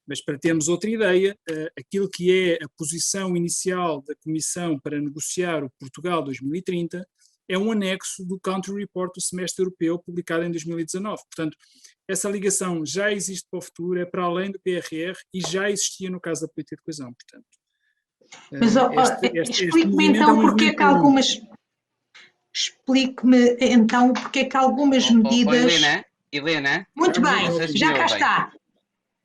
Mas para termos outra ideia, aquilo que é a posição inicial da Comissão para negociar o Portugal 2030 é um anexo do Country Report do semestre europeu publicado em 2019. Portanto, essa ligação já existe para o futuro, é para além do PRR e já existia no caso da política de coesão. Portanto, mas explique-me então porque é que algumas... Explique-me então porque é que algumas medidas... Helena? Muito bem, já cá está.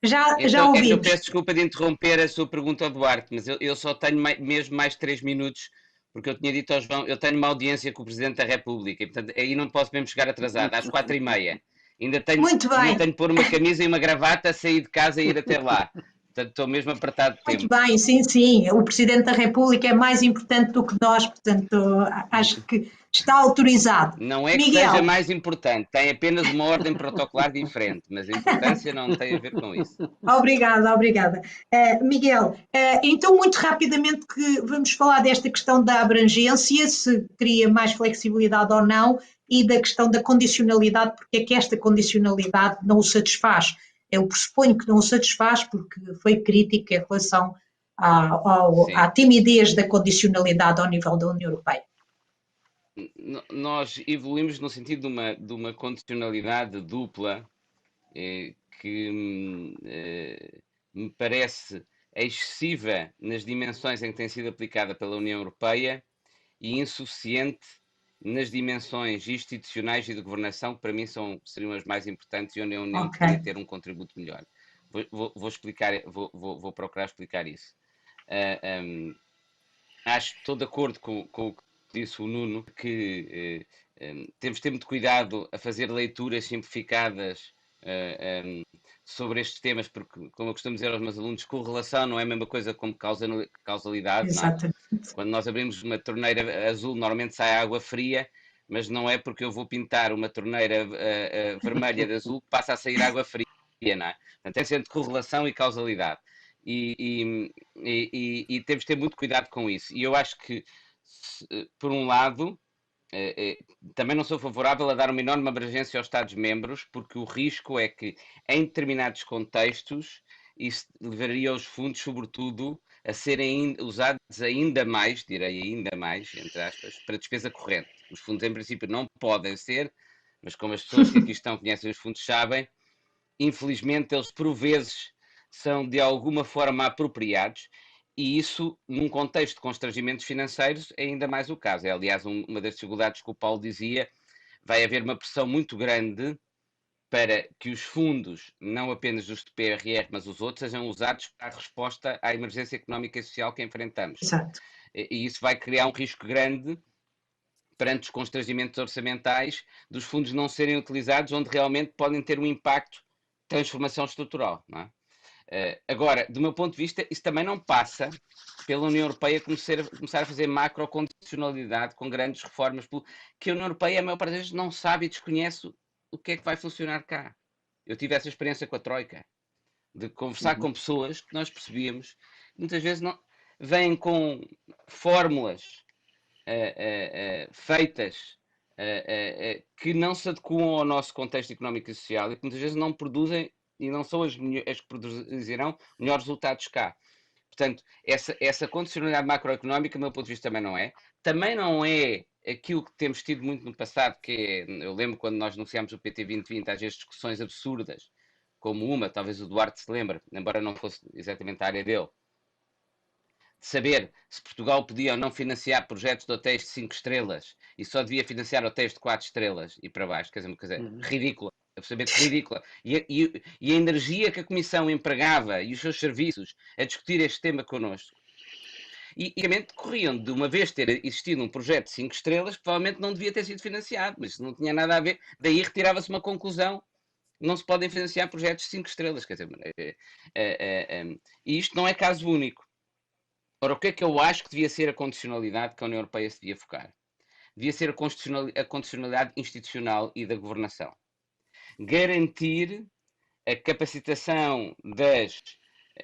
Já ouvimos. Eu peço desculpa de interromper a sua pergunta ao Duarte, mas eu só tenho mesmo mais 3 minutos, porque eu tinha dito ao João, eu tenho uma audiência com o Presidente da República, e portanto aí não posso mesmo chegar atrasado, às 4h30. Ainda tenho de pôr uma camisa e uma gravata, sair de casa e ir até lá. Portanto, estou mesmo apertado de tempo. Muito bem, sim. O Presidente da República é mais importante do que nós, portanto, acho que está autorizado. Não é que Miguel. seja mais importante, tem apenas uma ordem protocolar diferente, mas a importância não tem a ver com isso. Obrigada. Miguel, então muito rapidamente que vamos falar desta questão da abrangência, se cria mais flexibilidade ou não, e da questão da condicionalidade, porque é que esta condicionalidade não o satisfaz. Eu pressuponho que não o satisfaz porque foi crítica em relação à timidez da condicionalidade ao nível da União Europeia. Nós evoluímos no sentido de uma condicionalidade dupla que me parece excessiva nas dimensões em que tem sido aplicada pela União Europeia e insuficiente nas dimensões institucionais e de governação, que para mim seriam as mais importantes e onde a União poderia ter um contributo melhor. Vou procurar explicar isso. Estou de acordo com o que disse o Nuno, que temos de ter muito cuidado a fazer leituras simplificadas sobre estes temas, porque, como eu costumo dizer aos meus alunos, correlação não é a mesma coisa como causalidade. Exatamente. Não é? Quando nós abrimos uma torneira azul, normalmente sai água fria, mas não é porque eu vou pintar uma torneira vermelha de azul que passa a sair água fria, não é? Portanto, é sempre correlação e causalidade. E temos de ter muito cuidado com isso. E eu acho que, por um lado, também não sou favorável a dar uma enorme abrangência aos Estados-membros, porque o risco é que, em determinados contextos, isso levaria os fundos, sobretudo, a serem usados ainda mais, direi ainda mais, entre aspas, para despesa corrente. Os fundos, em princípio, não podem ser, mas como as pessoas que aqui estão conhecem os fundos sabem, infelizmente eles, por vezes, são de alguma forma apropriados E isso, num contexto de constrangimentos financeiros, é ainda mais o caso. É, aliás, uma das dificuldades que o Paulo dizia, vai haver uma pressão muito grande para que os fundos, não apenas os de PRR, mas os outros, sejam usados para a resposta à emergência económica e social que enfrentamos. Exato. E isso vai criar um risco grande perante os constrangimentos orçamentais dos fundos não serem utilizados, onde realmente podem ter um impacto de transformação estrutural. Não é? Agora, do meu ponto de vista, isso também não passa pela União Europeia começar a fazer macrocondicionalidade com grandes reformas, que a União Europeia, a maior parte das vezes, não sabe e desconhece o que é que vai funcionar cá. Eu tive essa experiência com a Troika, de conversar com pessoas que nós percebíamos, muitas vezes não, vêm com fórmulas feitas que não se adequam ao nosso contexto económico e social e que muitas vezes não produzem e não são as que produzirão melhores resultados cá. Portanto, essa condicionalidade macroeconómica, do meu ponto de vista, também não é. Também não é aquilo que temos tido muito no passado, que é, eu lembro quando nós anunciámos o PT 2020, às vezes discussões absurdas, como uma, talvez o Duarte se lembre, embora não fosse exatamente a área dele, de saber se Portugal podia ou não financiar projetos de hotéis de 5 estrelas e só devia financiar hotéis de 4 estrelas e para baixo, quer dizer, uma coisa ridícula, absolutamente ridícula. E a energia que a Comissão empregava e os seus serviços a discutir este tema connosco, e realmente corriam de uma vez ter existido um projeto de 5 estrelas que provavelmente não devia ter sido financiado, mas isso não tinha nada a ver, daí retirava-se uma conclusão. Não se podem financiar projetos de 5 estrelas, quer dizer, e isto não é caso único. Ora, o que é que eu acho que devia ser a condicionalidade que a União Europeia se devia focar? Devia ser a condicionalidade institucional e da governação. Garantir a capacitação das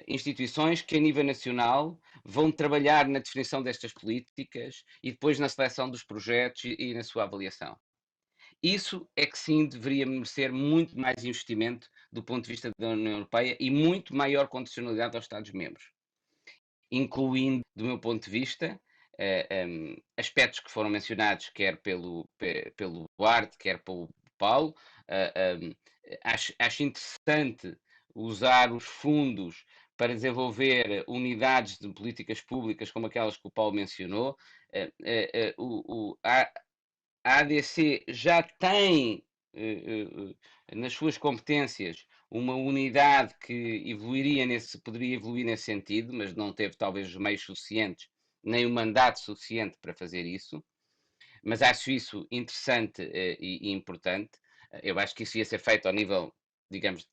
instituições que, a nível nacional, vão trabalhar na definição destas políticas e depois na seleção dos projetos e na sua avaliação. Isso é que sim deveria merecer muito mais investimento do ponto de vista da União Europeia e muito maior condicionalidade aos Estados-membros, incluindo, do meu ponto de vista, aspectos que foram mencionados, quer pelo Duarte, quer pelo Paulo. Acho interessante usar os fundos para desenvolver unidades de políticas públicas como aquelas que o Paulo mencionou. A ADC já tem nas suas competências uma unidade que poderia evoluir nesse sentido, mas não teve talvez os meios suficientes, nem o mandato suficiente para fazer isso. Mas acho isso interessante e importante. Eu acho que isso ia ser feito ao nível, digamos,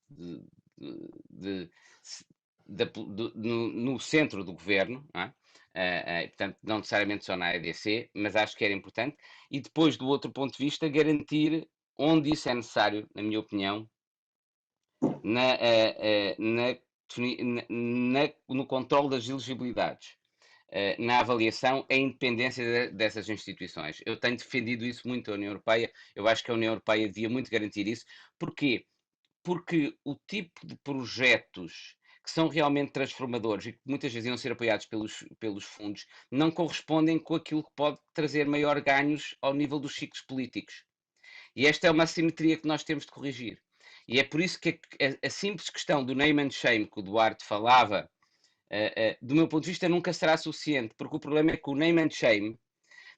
no centro do governo, não é? Portanto, não necessariamente só na ADC, mas acho que era importante. E depois, do outro ponto de vista, garantir, onde isso é necessário, na minha opinião, no controle das elegibilidades, na avaliação, a independência dessas instituições. Eu tenho defendido isso muito à União Europeia, eu acho que a União Europeia devia muito garantir isso. Porquê? Porque o tipo de projetos que são realmente transformadores e que muitas vezes iam ser apoiados pelos fundos não correspondem com aquilo que pode trazer maior ganhos ao nível dos ciclos políticos. E esta é uma assimetria que nós temos de corrigir. E é por isso que a simples questão do name and shame que o Duarte falava, do meu ponto de vista, nunca será suficiente, porque o problema é que o name and shame,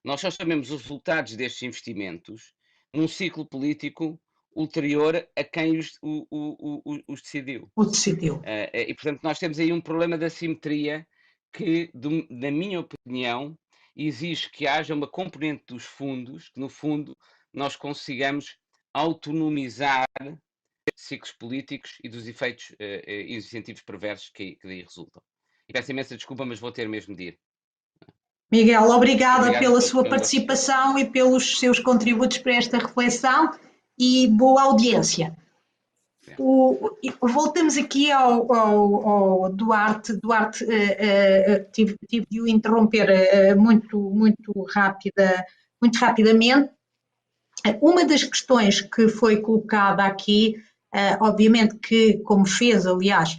nós só sabemos os resultados destes investimentos num ciclo político ulterior a quem os decidiu. O decidiu. E, portanto, nós temos aí um problema de assimetria que, na minha opinião, exige que haja uma componente dos fundos, que, no fundo, nós consigamos autonomizar ciclos políticos e dos efeitos e dos incentivos perversos que daí resultam. E peço imensa desculpa, mas vou ter mesmo de ir. Miguel, obrigada pela sua participação e pelos seus contributos para esta reflexão e boa audiência. Voltamos aqui ao Duarte. Duarte, tive de o interromper muito rapidamente. Uma das questões que foi colocada aqui, obviamente que, como fez, aliás,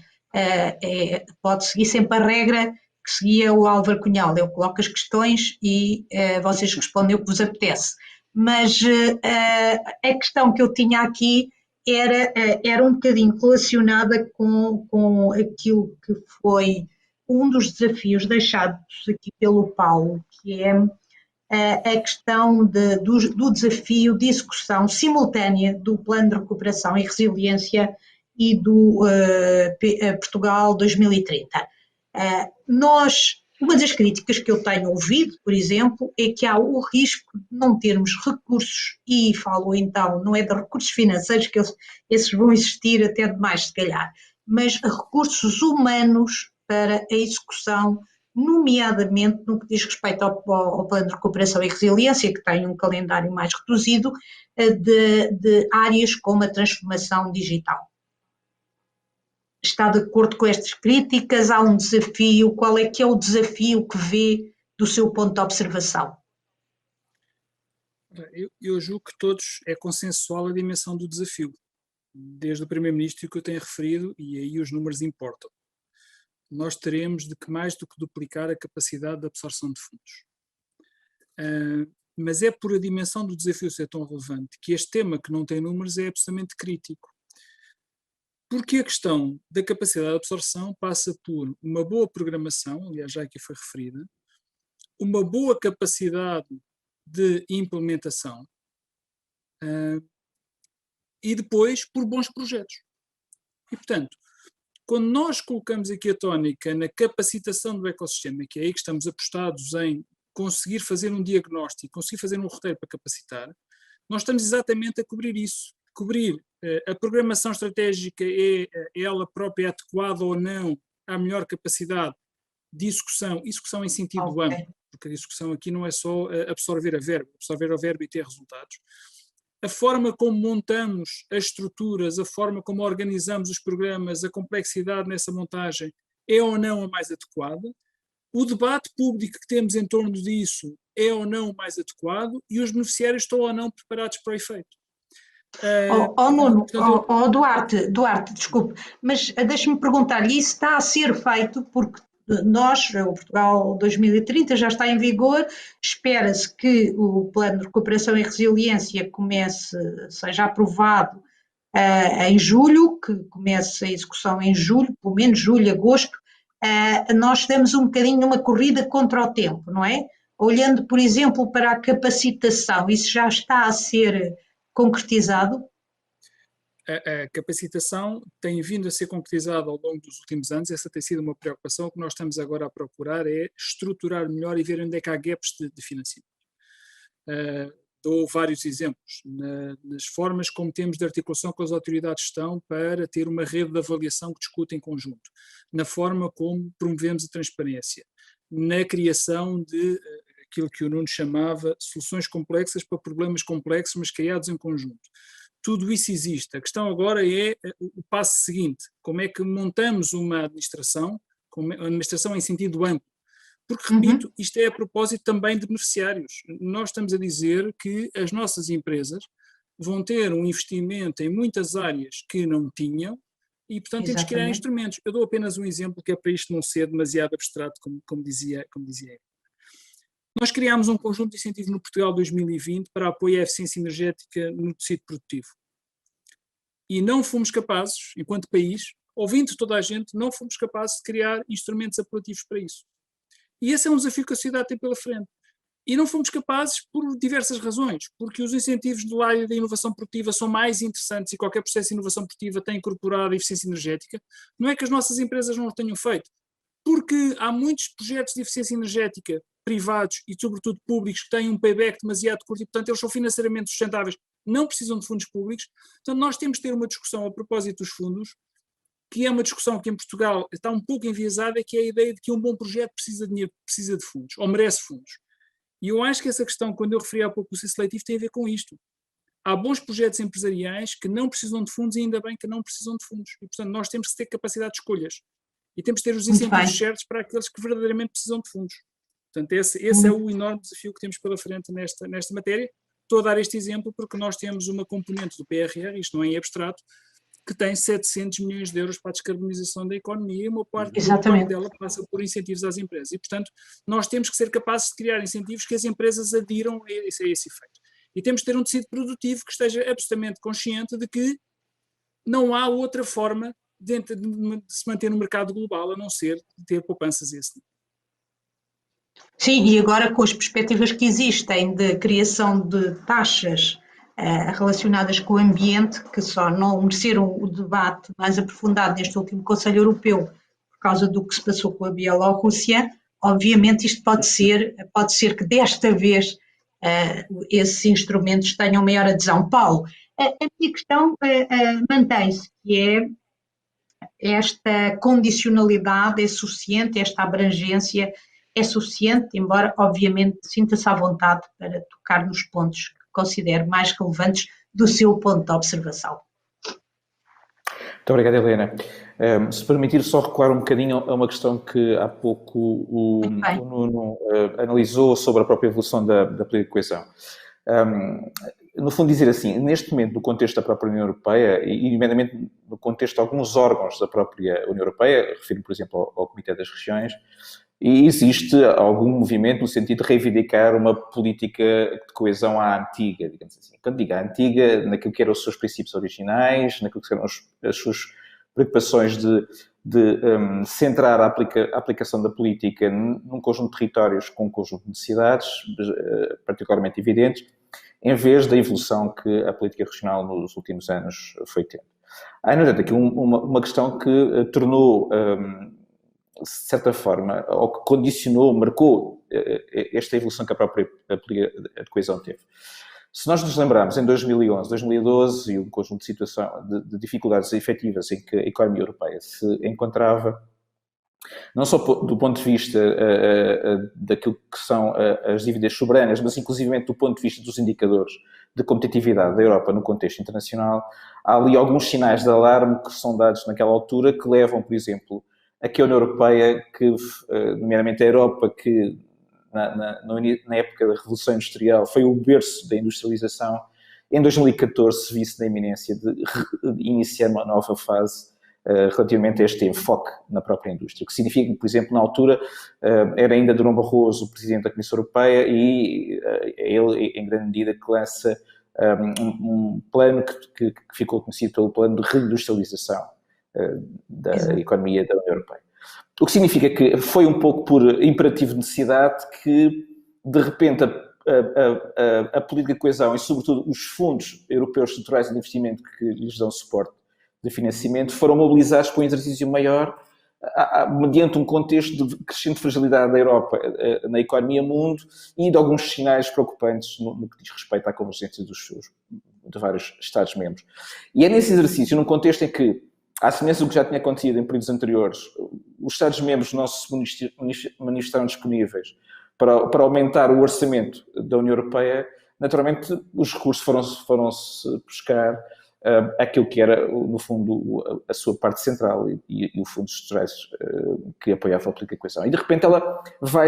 pode seguir sempre a regra que seguia o Álvaro Cunhal. Eu coloco as questões e vocês respondem o que vos apetece. Mas a questão que eu tinha aqui era um bocadinho relacionada com aquilo que foi um dos desafios deixados aqui pelo Paulo, que é a questão do desafio de execução simultânea do Plano de Recuperação e Resiliência e do Portugal 2030. Uma das críticas que eu tenho ouvido, por exemplo, é que há o risco de não termos recursos, e falo então, não é de recursos financeiros, que esses vão existir até demais se calhar, mas recursos humanos para a execução, nomeadamente no que diz respeito ao Plano de Recuperação e Resiliência, que tem um calendário mais reduzido, de áreas como a transformação digital. Está de acordo com estas críticas? Há um desafio? Qual é que é o desafio que vê do seu ponto de observação? Eu julgo que todos é consensual a dimensão do desafio, desde o Primeiro-Ministro que eu tenho referido, e aí os números importam. Nós teremos de que mais do que duplicar a capacidade de absorção de fundos. Mas é por a dimensão do desafio ser tão relevante que este tema que não tem números é absolutamente crítico. Porque a questão da capacidade de absorção passa por uma boa programação, aliás já aqui foi referida, uma boa capacidade de implementação e depois por bons projetos. E portanto, quando nós colocamos aqui a tónica na capacitação do ecossistema, que é aí que estamos apostados em conseguir fazer um diagnóstico, conseguir fazer um roteiro para capacitar, nós estamos exatamente a cobrir isso. Cobrir a programação estratégica é ela própria adequada ou não à melhor capacidade de execução em sentido amplo, porque a execução aqui não é só absorver a verbo e ter resultados. A forma como montamos as estruturas, a forma como organizamos os programas, a complexidade nessa montagem é ou não a mais adequada, o debate público que temos em torno disso é ou não o mais adequado e os beneficiários estão ou não preparados para o efeito. Nuno, Duarte, desculpe, mas deixe-me perguntar-lhe, isso está a ser feito porque nós, o Portugal 2030 já está em vigor, espera-se que o Plano de Recuperação e Resiliência seja aprovado em julho, que comece a execução em julho, pelo menos julho, agosto. Nós damos um bocadinho uma corrida contra o tempo, não é? Olhando, por exemplo, para a capacitação, isso já está a ser concretizado? A capacitação tem vindo a ser concretizada ao longo dos últimos anos, essa tem sido uma preocupação. O que nós estamos agora a procurar é estruturar melhor e ver onde é que há gaps de financiamento. Dou vários exemplos nas formas como temos de articulação com as autoridades estão para ter uma rede de avaliação que discute em conjunto, na forma como promovemos a transparência, na criação de aquilo que o Nuno chamava soluções complexas para problemas complexos, mas criados em conjunto. Tudo isso existe. A questão agora é o passo seguinte. Como é que montamos uma administração em sentido amplo? Porque, repito, isto é a propósito também de beneficiários. Nós estamos a dizer que as nossas empresas vão ter um investimento em muitas áreas que não tinham e, portanto, temos que criar instrumentos. Eu dou apenas um exemplo que é para isto não ser demasiado abstrato, como dizia eu. Nós criámos um conjunto de incentivos no Portugal 2020 para apoio à eficiência energética no tecido produtivo. E não fomos capazes, enquanto país, ouvindo toda a gente, não fomos capazes de criar instrumentos apelativos para isso. E esse é um desafio que a sociedade tem pela frente. E não fomos capazes por diversas razões, porque os incentivos do área da inovação produtiva são mais interessantes e qualquer processo de inovação produtiva tem incorporado a eficiência energética. Não é que as nossas empresas não o tenham feito, porque há muitos projetos de eficiência energética privados e, sobretudo, públicos que têm um payback demasiado curto e, portanto, eles são financeiramente sustentáveis, não precisam de fundos públicos. Portanto, nós temos de ter uma discussão a propósito dos fundos, que é uma discussão que em Portugal está um pouco enviesada, que é a ideia de que um bom projeto precisa de dinheiro, precisa de fundos, ou merece fundos. E eu acho que essa questão, quando eu referi há pouco o processo seletivo, tem a ver com isto. Há bons projetos empresariais que não precisam de fundos e ainda bem que não precisam de fundos. E, portanto, nós temos que ter capacidade de escolhas. E temos que ter os incentivos certos para aqueles que verdadeiramente precisam de fundos. Portanto, esse é o enorme desafio que temos pela frente nesta matéria. Estou a dar este exemplo porque nós temos uma componente do PRR, isto não é em abstrato, que tem 700 milhões de euros para a descarbonização da economia e uma parte dela passa por incentivos às empresas. E, portanto, nós temos que ser capazes de criar incentivos que as empresas adiram a esse efeito. E temos que ter um tecido produtivo que esteja absolutamente consciente de que não há outra forma dentro de se manter no mercado global, a não ser ter poupanças a esse nível. Sim, e agora com as perspectivas que existem de criação de taxas relacionadas com o ambiente, que só não mereceram o debate mais aprofundado neste último Conselho Europeu por causa do que se passou com a Bielorrússia, obviamente isto pode ser que desta vez esses instrumentos tenham maior adesão. Paulo, a minha questão mantém-se, que é esta condicionalidade é suficiente, esta abrangência é suficiente, embora obviamente sinta-se à vontade para tocar nos pontos que considero mais relevantes do seu ponto de observação. Muito obrigado, Helena. Se permitir só recuar um bocadinho a uma questão que há pouco o Nuno analisou sobre a própria evolução da política de coesão. No fundo, dizer assim, neste momento, no contexto da própria União Europeia, e nomeadamente no contexto de alguns órgãos da própria União Europeia, refiro, por exemplo, ao Comitê das Regiões, e existe algum movimento no sentido de reivindicar uma política de coesão à antiga, digamos assim. Quando digo à antiga, naquilo que eram os seus princípios originais, naquilo que eram as suas preocupações de centrar a aplicação da política num conjunto de territórios com um conjunto de necessidades particularmente evidentes, em vez da evolução que a política regional nos últimos anos foi tendo. Há, no entanto, aqui uma questão que tornou, de certa forma, ou que condicionou, marcou esta evolução que a própria política de coesão teve. Se nós nos lembrarmos, em 2011, 2012, e um conjunto de situações, de dificuldades efetivas em que a economia europeia se encontrava, não só do ponto de vista daquilo que são as dívidas soberanas, mas inclusivamente do ponto de vista dos indicadores de competitividade da Europa no contexto internacional, há ali alguns sinais de alarme que são dados naquela altura que levam, por exemplo, a que a União Europeia, nomeadamente a Europa, que na época da Revolução Industrial foi o berço da industrialização, em 2014 se visse na iminência de iniciar uma nova fase relativamente a este enfoque na própria indústria. O que significa que, por exemplo, na altura, era ainda Durão Barroso o Presidente da Comissão Europeia e ele, em grande medida, que lança um plano que ficou conhecido pelo plano de reindustrialização da economia da União Europeia. O que significa que foi um pouco por imperativo de necessidade que, de repente, a política de coesão e, sobretudo, os fundos europeus estruturais de investimento que lhes dão suporte de financiamento foram mobilizados para um exercício maior mediante um contexto de crescente fragilidade da Europa na economia mundo e de alguns sinais preocupantes no que diz respeito à convergência de vários Estados-membros. E é nesse exercício, num contexto em que, à semelhança do que já tinha acontecido em períodos anteriores, os Estados-membros não se manifestaram disponíveis para aumentar o orçamento da União Europeia, naturalmente os recursos foram-se buscar aquilo que era, no fundo, a sua parte central e os fundos estruturais que apoiavam a política de coesão. E, de repente, ela vai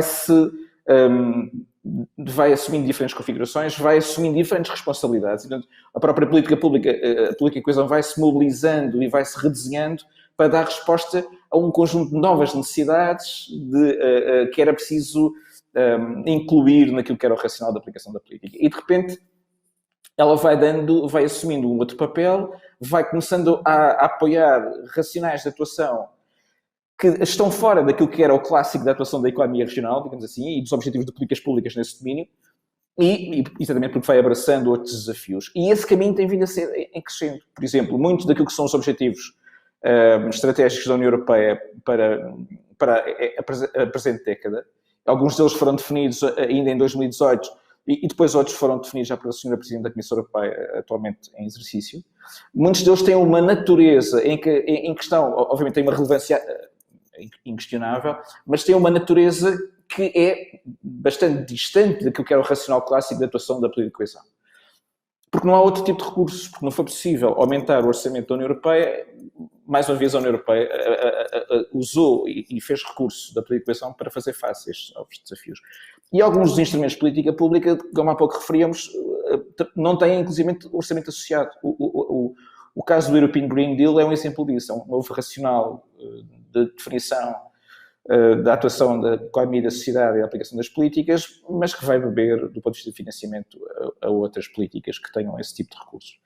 assumindo diferentes configurações, vai assumindo diferentes responsabilidades. Então, a própria política pública, a política de coesão vai-se mobilizando e vai-se redesenhando para dar resposta a um conjunto de novas necessidades que era preciso incluir naquilo que era o racional da aplicação da política. E, de repente, ela vai assumindo um outro papel, vai começando a apoiar racionais de atuação que estão fora daquilo que era o clássico da atuação da economia regional, digamos assim, e dos objetivos de políticas públicas nesse domínio, e exatamente porque vai abraçando outros desafios. E esse caminho tem vindo a ser em crescendo. Por exemplo, muito daquilo que são os objetivos estratégicos da União Europeia para a presente década, alguns deles foram definidos ainda em 2018, e depois outros foram definidos já pela Sra. Presidente da Comissão Europeia, atualmente em exercício. Muitos deles têm uma natureza em que estão, obviamente, têm uma relevância inquestionável, mas têm uma natureza que é bastante distante daquilo que era o racional clássico da atuação da política de coesão. Porque não há outro tipo de recursos, porque não foi possível aumentar o orçamento da União Europeia. Mais uma vez, a União Europeia usou e fez recurso da política de coesão para fazer face a estes novos desafios. E alguns dos instrumentos de política pública, como há pouco referíamos, não têm, inclusive, orçamento associado. O caso do European Green Deal é um exemplo disso. É um novo racional de definição da atuação da economia e da sociedade e da aplicação das políticas, mas que vai beber, do ponto de vista de financiamento, a outras políticas que tenham esse tipo de recursos.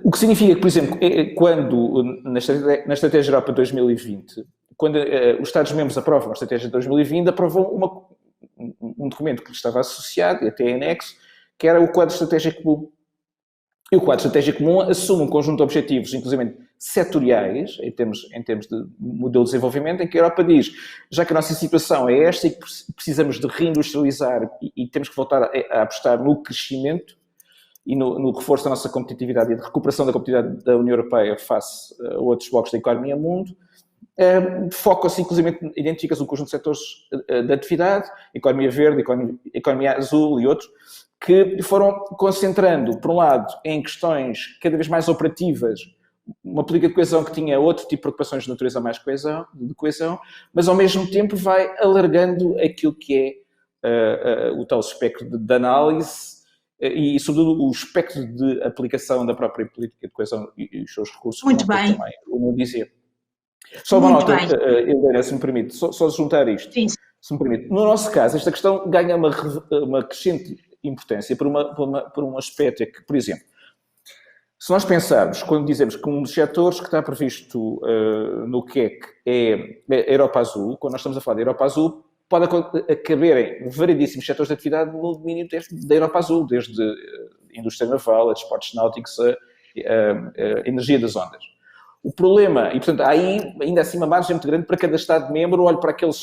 O que significa que, por exemplo, quando na Estratégia Europa 2020, quando os Estados-membros aprovam a Estratégia 2020, aprovam um documento que lhe estava associado, e até anexo, que era o Quadro Estratégico Comum. E o Quadro Estratégico Comum assume um conjunto de objetivos, inclusive setoriais, em termos de modelo de desenvolvimento, em que a Europa diz, já que a nossa situação é esta e que precisamos de reindustrializar e temos que voltar a apostar no crescimento e no reforço da nossa competitividade e de recuperação da competitividade da União Europeia face a outros blocos da economia mundo, foca-se, inclusive, identifica-se um conjunto de setores de atividade, economia verde, economia azul e outros, que foram concentrando, por um lado, em questões cada vez mais operativas, uma política de coesão que tinha outro tipo de preocupações de natureza mais de coesão, mas ao mesmo tempo vai alargando aquilo que é o tal espectro de análise e, sobretudo, o espectro de aplicação da própria política de coesão e os seus recursos. Muito bem. Também, como eu dizia. Só uma nota, Helena, se me permite, só juntar isto. Sim. Se me permite. No nosso caso, esta questão ganha uma crescente importância por um aspecto, é que, por exemplo, se nós pensarmos, quando dizemos que um dos setores que está previsto no QEC é a Europa Azul, quando nós estamos a falar da Europa Azul, pode caberem variedíssimos setores de atividade no domínio da Europa Azul, desde indústria naval, a desportos náuticos, a energia das ondas. O problema, e portanto há aí ainda assim uma margem muito grande para cada Estado-membro olhe para aqueles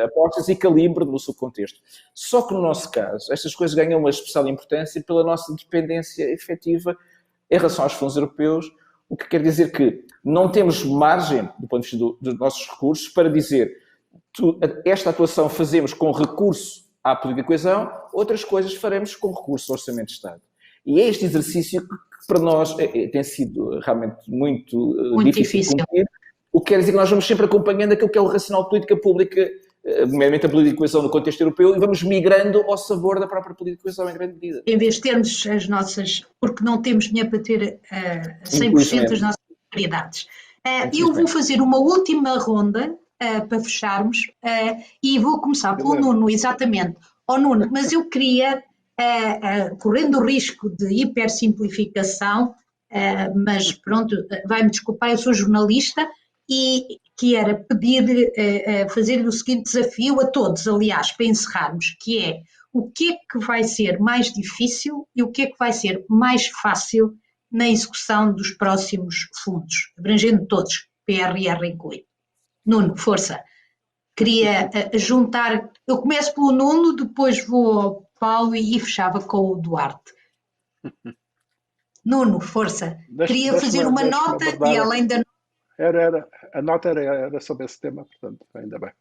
apostas e calibre no seu contexto. Só que no nosso caso, estas coisas ganham uma especial importância pela nossa dependência efetiva em relação aos fundos europeus, o que quer dizer que não temos margem, do ponto de vista dos nossos recursos, para dizer esta atuação fazemos com recurso à política de coesão, outras coisas faremos com recurso ao Orçamento de Estado. E é este exercício que para nós tem sido realmente muito difícil de cumprir, o que quer dizer que nós vamos sempre acompanhando aquilo que é o racional de política pública, nomeadamente a política de coesão no contexto europeu, e vamos migrando ao sabor da própria política de coesão em grande medida. Em vez de termos as nossas, porque não temos dinheiro para ter 100% das nossas prioridades. Eu vou fazer uma última ronda para fecharmos e vou começar pelo Nuno, exatamente. Nuno, mas eu queria... correndo o risco de hipersimplificação, mas pronto, vai-me desculpar, eu sou jornalista e que era pedir, fazer-lhe o seguinte desafio a todos, aliás, para encerrarmos, que é o que é que vai ser mais difícil e o que é que vai ser mais fácil na execução dos próximos fundos, abrangendo todos, PRR incluído. Nuno, força. Queria juntar, eu começo pelo Nuno, depois vou ao Paulo e fechava com o Duarte. Nuno, força. Queria fazer uma nota e além da... A nota era sobre esse tema, portanto, ainda bem.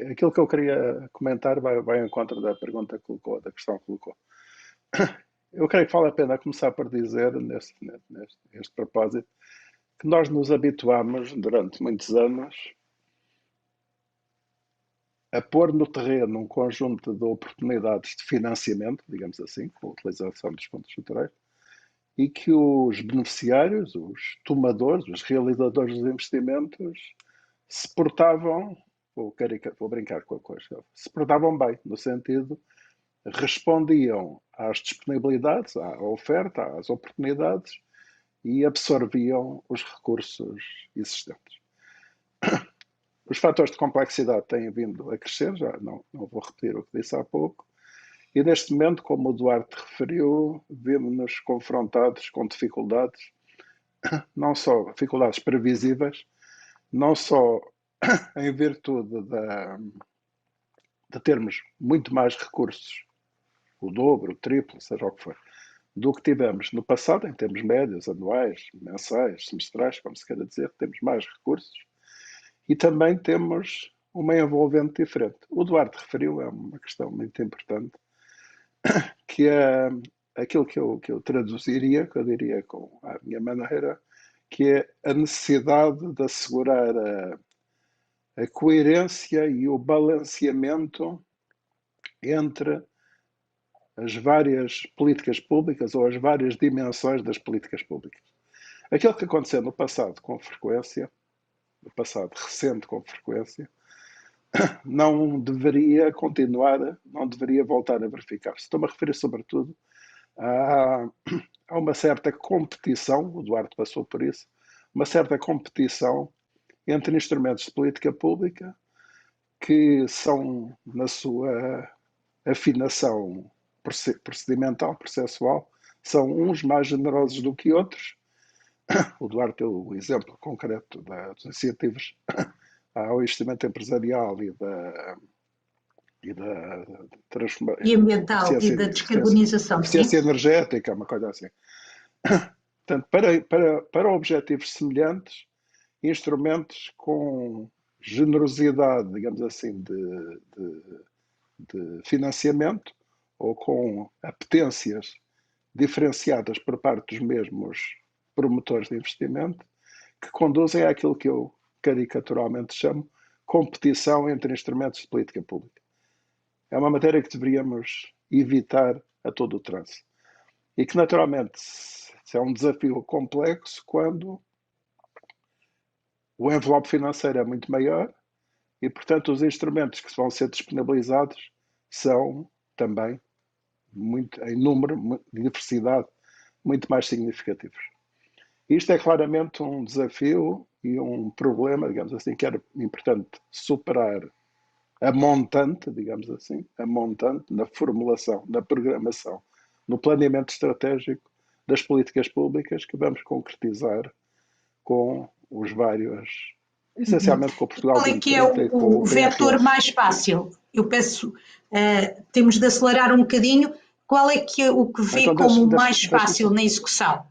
Aquilo que eu queria comentar vai ao encontro da pergunta que colocou, da questão que colocou. Eu creio que vale a pena começar por dizer, neste propósito, que nós nos habituámos durante muitos anos a pôr no terreno um conjunto de oportunidades de financiamento, digamos assim, com a utilização dos fundos estruturais, e que os beneficiários, os tomadores, os realizadores dos investimentos, se portavam, vou brincar com a coisa, se portavam bem, no sentido, respondiam às disponibilidades, à oferta, às oportunidades e absorviam os recursos existentes. Os fatores de complexidade têm vindo a crescer, já não vou repetir o que disse há pouco, e neste momento, como o Duarte referiu, vemos-nos confrontados com dificuldades, não só dificuldades previsíveis, não só em virtude de termos muito mais recursos, o dobro, o triplo, seja o que for, do que tivemos no passado, em termos médios, anuais, mensais, semestrais, como se queira dizer, temos mais recursos. E também temos uma envolvente diferente. O Duarte referiu, é uma questão muito importante, que é aquilo que eu traduziria, que eu diria com a minha maneira, que é a necessidade de assegurar a coerência e o balanceamento entre as várias políticas públicas ou as várias dimensões das políticas públicas. Aquilo que aconteceu no passado com frequência, no passado recente com frequência, não deveria continuar, não deveria voltar a verificar-se. Estou-me a referir sobretudo há uma certa competição, o Duarte passou por isso, uma certa competição entre instrumentos de política pública que são, na sua afinação procedimental, processual, são uns mais generosos do que outros. O Duarte deu o exemplo concreto dos incentivos ao investimento empresarial e da transformação E ambiental e da descarbonização, eficiência energética, uma coisa assim. Portanto, para objetivos semelhantes, instrumentos com generosidade, digamos assim, de financiamento ou com apetências diferenciadas por parte dos mesmos promotores de investimento, que conduzem àquilo que eu caricaturalmente chamo competição entre instrumentos de política pública. É uma matéria que deveríamos evitar a todo o trânsito. E que, naturalmente, é um desafio complexo quando o envelope financeiro é muito maior e, portanto, os instrumentos que vão ser disponibilizados são também, em número, diversidade, muito mais significativos. Isto é claramente um desafio e um problema, digamos assim, que era importante superar a montante, digamos assim, a montante na formulação, na programação, no planeamento estratégico das políticas públicas que vamos concretizar com os vários, essencialmente com o Portugal Qual é que é o vetor mais fácil? Eu peço, temos de acelerar um bocadinho. Qual é que é o que vê então, como mais fácil na execução?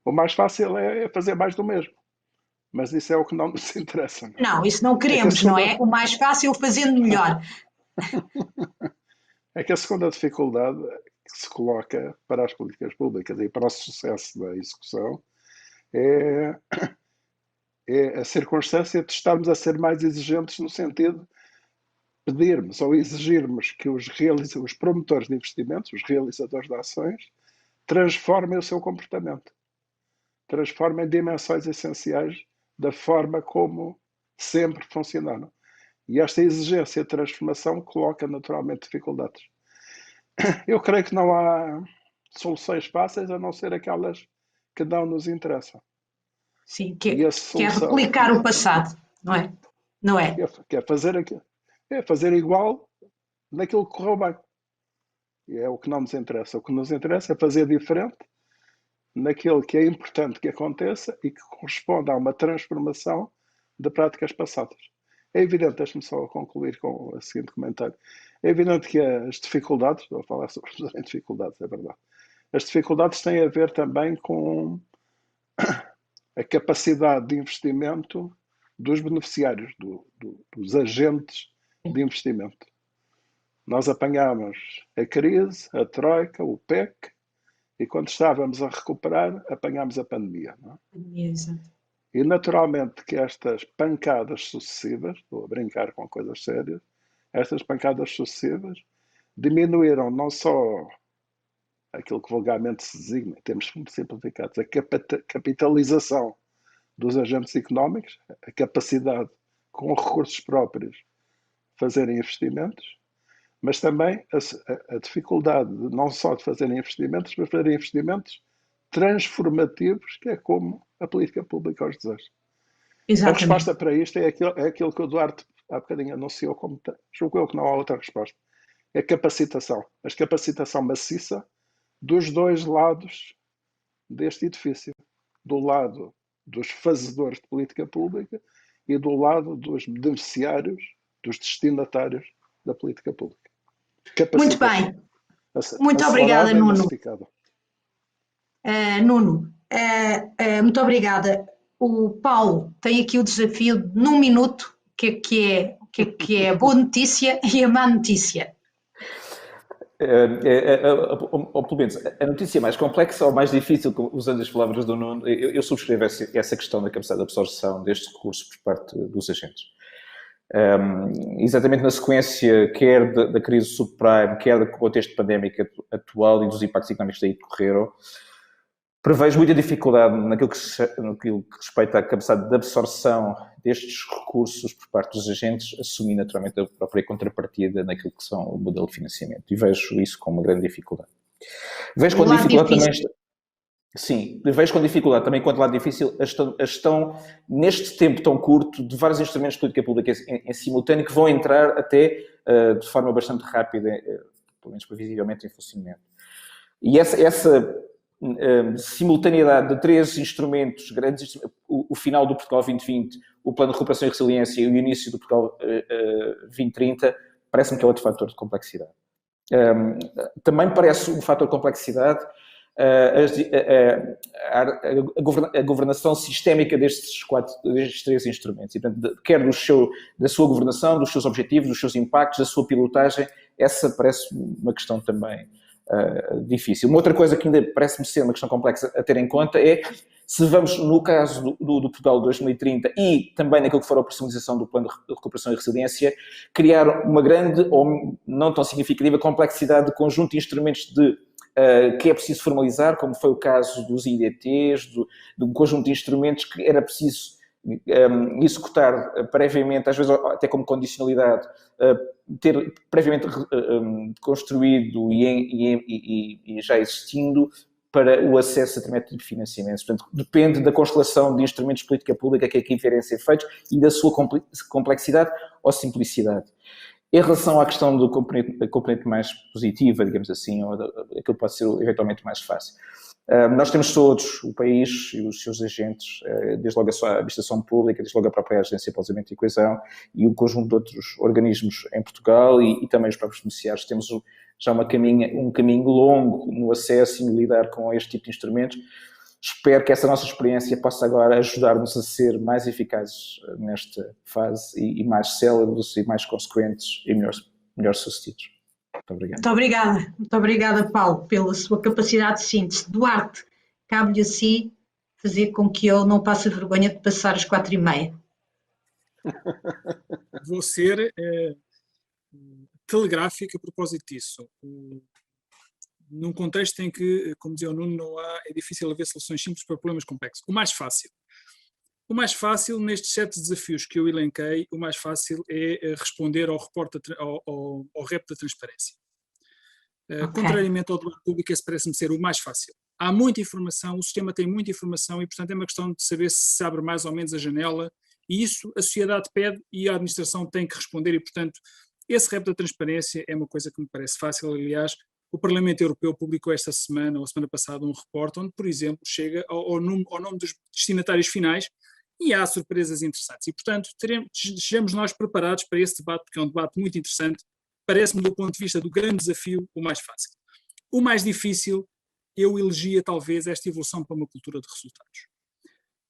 O mais fácil é fazer mais do mesmo. Mas isso é o que não nos interessa. Não, isso não queremos, não é? O mais fácil fazendo melhor. É que a segunda dificuldade que se coloca para as políticas públicas e para o sucesso da execução é a circunstância de estarmos a ser mais exigentes no sentido de pedirmos ou exigirmos que os promotores de investimentos, os realizadores de ações, transformem o seu comportamento, transformem dimensões essenciais da forma como sempre funcionaram. E esta exigência de transformação coloca naturalmente dificuldades. Eu creio que não há soluções fáceis a não ser aquelas que não nos interessam. Sim, que é replicar o passado, não é? Não é? É fazer igual naquilo que correu bem. E é o que não nos interessa. O que nos interessa é fazer diferente naquilo que é importante que aconteça e que corresponda a uma transformação de práticas passadas. É evidente, deixe-me só concluir com o seguinte comentário. É evidente que as dificuldades, vou falar sobre as dificuldades, é verdade. As dificuldades têm a ver também com a capacidade de investimento dos beneficiários, dos agentes de investimento. Nós apanhámos a crise, a troika, o PEC, e quando estávamos a recuperar, apanhámos a pandemia. Não é? Exato. E naturalmente que estas pancadas sucessivas, estou a brincar com coisas sérias, estas pancadas sucessivas diminuíram não só aquilo que vulgarmente se designa, em termos muito simplificados, a capitalização dos agentes económicos, a capacidade com recursos próprios fazerem investimentos, mas também a dificuldade não só de fazerem investimentos, mas fazerem investimentos transformativos, que é como a política pública os deseja. Exatamente. A resposta para isto é aquilo que o Duarte há bocadinho anunciou, como julgo eu que não há outra resposta. É a capacitação. A capacitação maciça dos dois lados deste edifício. Do lado dos fazedores de política pública e do lado dos beneficiários, dos destinatários da política pública. Muito bem. Muito obrigada, Nuno. Nuno, muito obrigada. O Paulo tem aqui o desafio de, num minuto, o que é a boa notícia e a má notícia. Ou pelo menos, a notícia mais complexa ou mais difícil, usando as palavras do Nuno, eu subscrevo essa questão da capacidade de absorção destes recursos por parte dos agentes. Exatamente na sequência, quer da crise subprime, quer do contexto pandémico atual e dos impactos económicos que daí decorreram, Prevejo muita dificuldade naquilo que respeita à capacidade de absorção destes recursos por parte dos agentes, assumir naturalmente a própria contrapartida naquilo que são o modelo de financiamento. E vejo isso com uma grande dificuldade. Vejo com dificuldade também... Sim, vejo com dificuldade também, enquanto lado difícil, a gestão, neste tempo tão curto, de vários instrumentos de política pública em simultâneo, que vão entrar até de forma bastante rápida, pelo menos previsivelmente, em funcionamento. E essa simultaneidade de 3 instrumentos, grandes instrumentos, o final do Portugal 2020, o Plano de Recuperação e Resiliência e o início do Portugal 2030, parece-me que é outro fator de complexidade. Também parece um fator de complexidade a governação sistémica destes 3 instrumentos. E, portanto, quer da sua governação, dos seus objetivos, dos seus impactos, da sua pilotagem, essa parece uma questão também difícil. Uma outra coisa que ainda parece-me ser uma questão complexa a ter em conta é se vamos, no caso do Portugal 2030 e também naquilo que for a operacionalização do Plano de Recuperação e Resiliência, criar uma grande ou não tão significativa complexidade de conjunto de instrumentos que é preciso formalizar, como foi o caso dos IDTs, de um conjunto de instrumentos que era preciso executar previamente, às vezes até como condicionalidade, ter previamente construído e já existindo para o acesso a determinado tipo de financiamento. Portanto, depende da constelação de instrumentos de política pública que aqui vierem a ser feitos e da sua complexidade ou simplicidade. Em relação à questão do componente mais positiva, digamos assim, ou aquilo pode ser eventualmente mais fácil. Nós temos todos, o país e os seus agentes, desde logo a sua administração pública, desde logo a própria Agência para o Desenvolvimento e Coesão e um conjunto de outros organismos em Portugal e também os próprios beneficiários, temos já um caminho longo no acesso e no lidar com este tipo de instrumentos. Espero que essa nossa experiência possa agora ajudar-nos a ser mais eficazes nesta fase e mais céleres e mais consequentes e melhor sucedidos. Muito obrigado. Muito obrigada, Paulo, pela sua capacidade de síntese. Duarte, cabe-lhe a si fazer com que eu não passe a vergonha de passar às 4h30. Vou ser telegráfico a propósito disso. Num contexto em que, como dizia o Nuno, é difícil haver soluções simples para problemas complexos. O mais fácil nestes 7 desafios que eu elenquei, o mais fácil é responder ao REP da transparência. Okay. Contrariamente ao debate público, esse parece-me ser o mais fácil. Há muita informação, o sistema tem muita informação e, portanto, é uma questão de saber se abre mais ou menos a janela e isso a sociedade pede e a administração tem que responder e, portanto, esse REP da transparência é uma coisa que me parece fácil. Aliás, o Parlamento Europeu publicou esta semana, ou a semana passada, um repórter onde, por exemplo, chega ao nome dos destinatários finais e há surpresas interessantes. E, portanto, estejamos nós preparados para esse debate, porque é um debate muito interessante. Parece-me, do ponto de vista do grande desafio, o mais fácil. O mais difícil, eu elegia talvez esta evolução para uma cultura de resultados.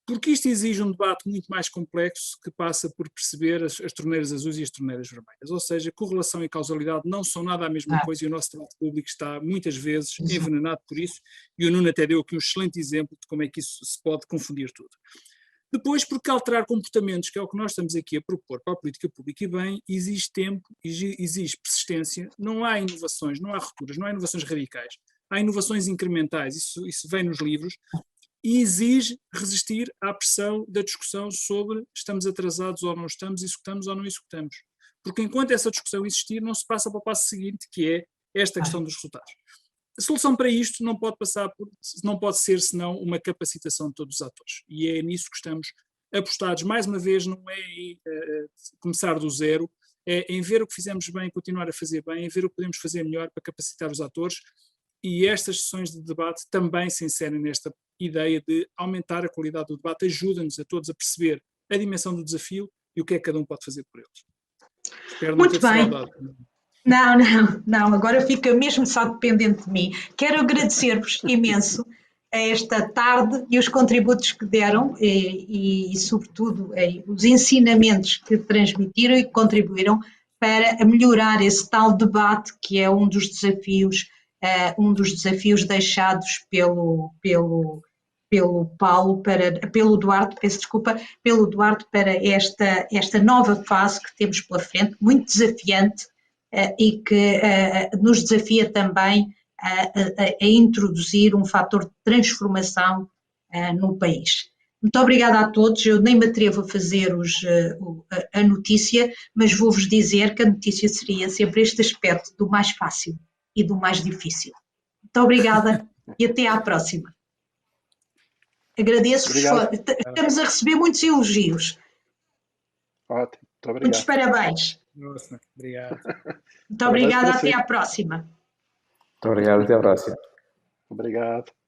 Porque isto exige um debate muito mais complexo que passa por perceber as torneiras azuis e as torneiras vermelhas. Ou seja, correlação e causalidade não são nada a mesma coisa e o nosso debate público está muitas vezes envenenado por isso e o Nuno até deu aqui um excelente exemplo de como é que isso se pode confundir tudo. Depois, porque alterar comportamentos, que é o que nós estamos aqui a propor para a política pública e bem, exige tempo, exige persistência, não há inovações, não há rupturas, não há inovações radicais, há inovações incrementais, isso vem nos livros, e exige resistir à pressão da discussão sobre estamos atrasados ou não estamos, executamos ou não executamos. Porque enquanto essa discussão existir, não se passa para o passo seguinte, que é esta questão dos resultados. A solução para isto não pode ser senão uma capacitação de todos os atores. E é nisso que estamos apostados. Mais uma vez, não é em começar do zero, é em ver o que fizemos bem, continuar a fazer bem, em ver o que podemos fazer melhor para capacitar os atores. E estas sessões de debate também se inserem nesta ideia de aumentar a qualidade do debate, ajuda-nos a todos a perceber a dimensão do desafio e o que é que cada um pode fazer por eles. Espero muito bem. Não, agora fica mesmo só dependente de mim. Quero agradecer-vos imenso a esta tarde e os contributos que deram e sobretudo, os ensinamentos que transmitiram e que contribuíram para melhorar esse tal debate que é um dos desafios deixados pelo Duarte, pelo Duarte para esta nova fase que temos pela frente, muito desafiante e que nos desafia também a introduzir um fator de transformação no país. Muito obrigada a todos. Eu nem me atrevo a fazer a notícia, mas vou-vos dizer que a notícia seria sempre este aspecto do mais fácil e do mais difícil. Muito obrigada e até à próxima. Agradeço-vos. Estamos a receber muitos elogios. Ótimo, muito obrigado. Muitos parabéns. Nossa, obrigado. Muito obrigada, até à próxima. Muito obrigado, até à próxima. Obrigado.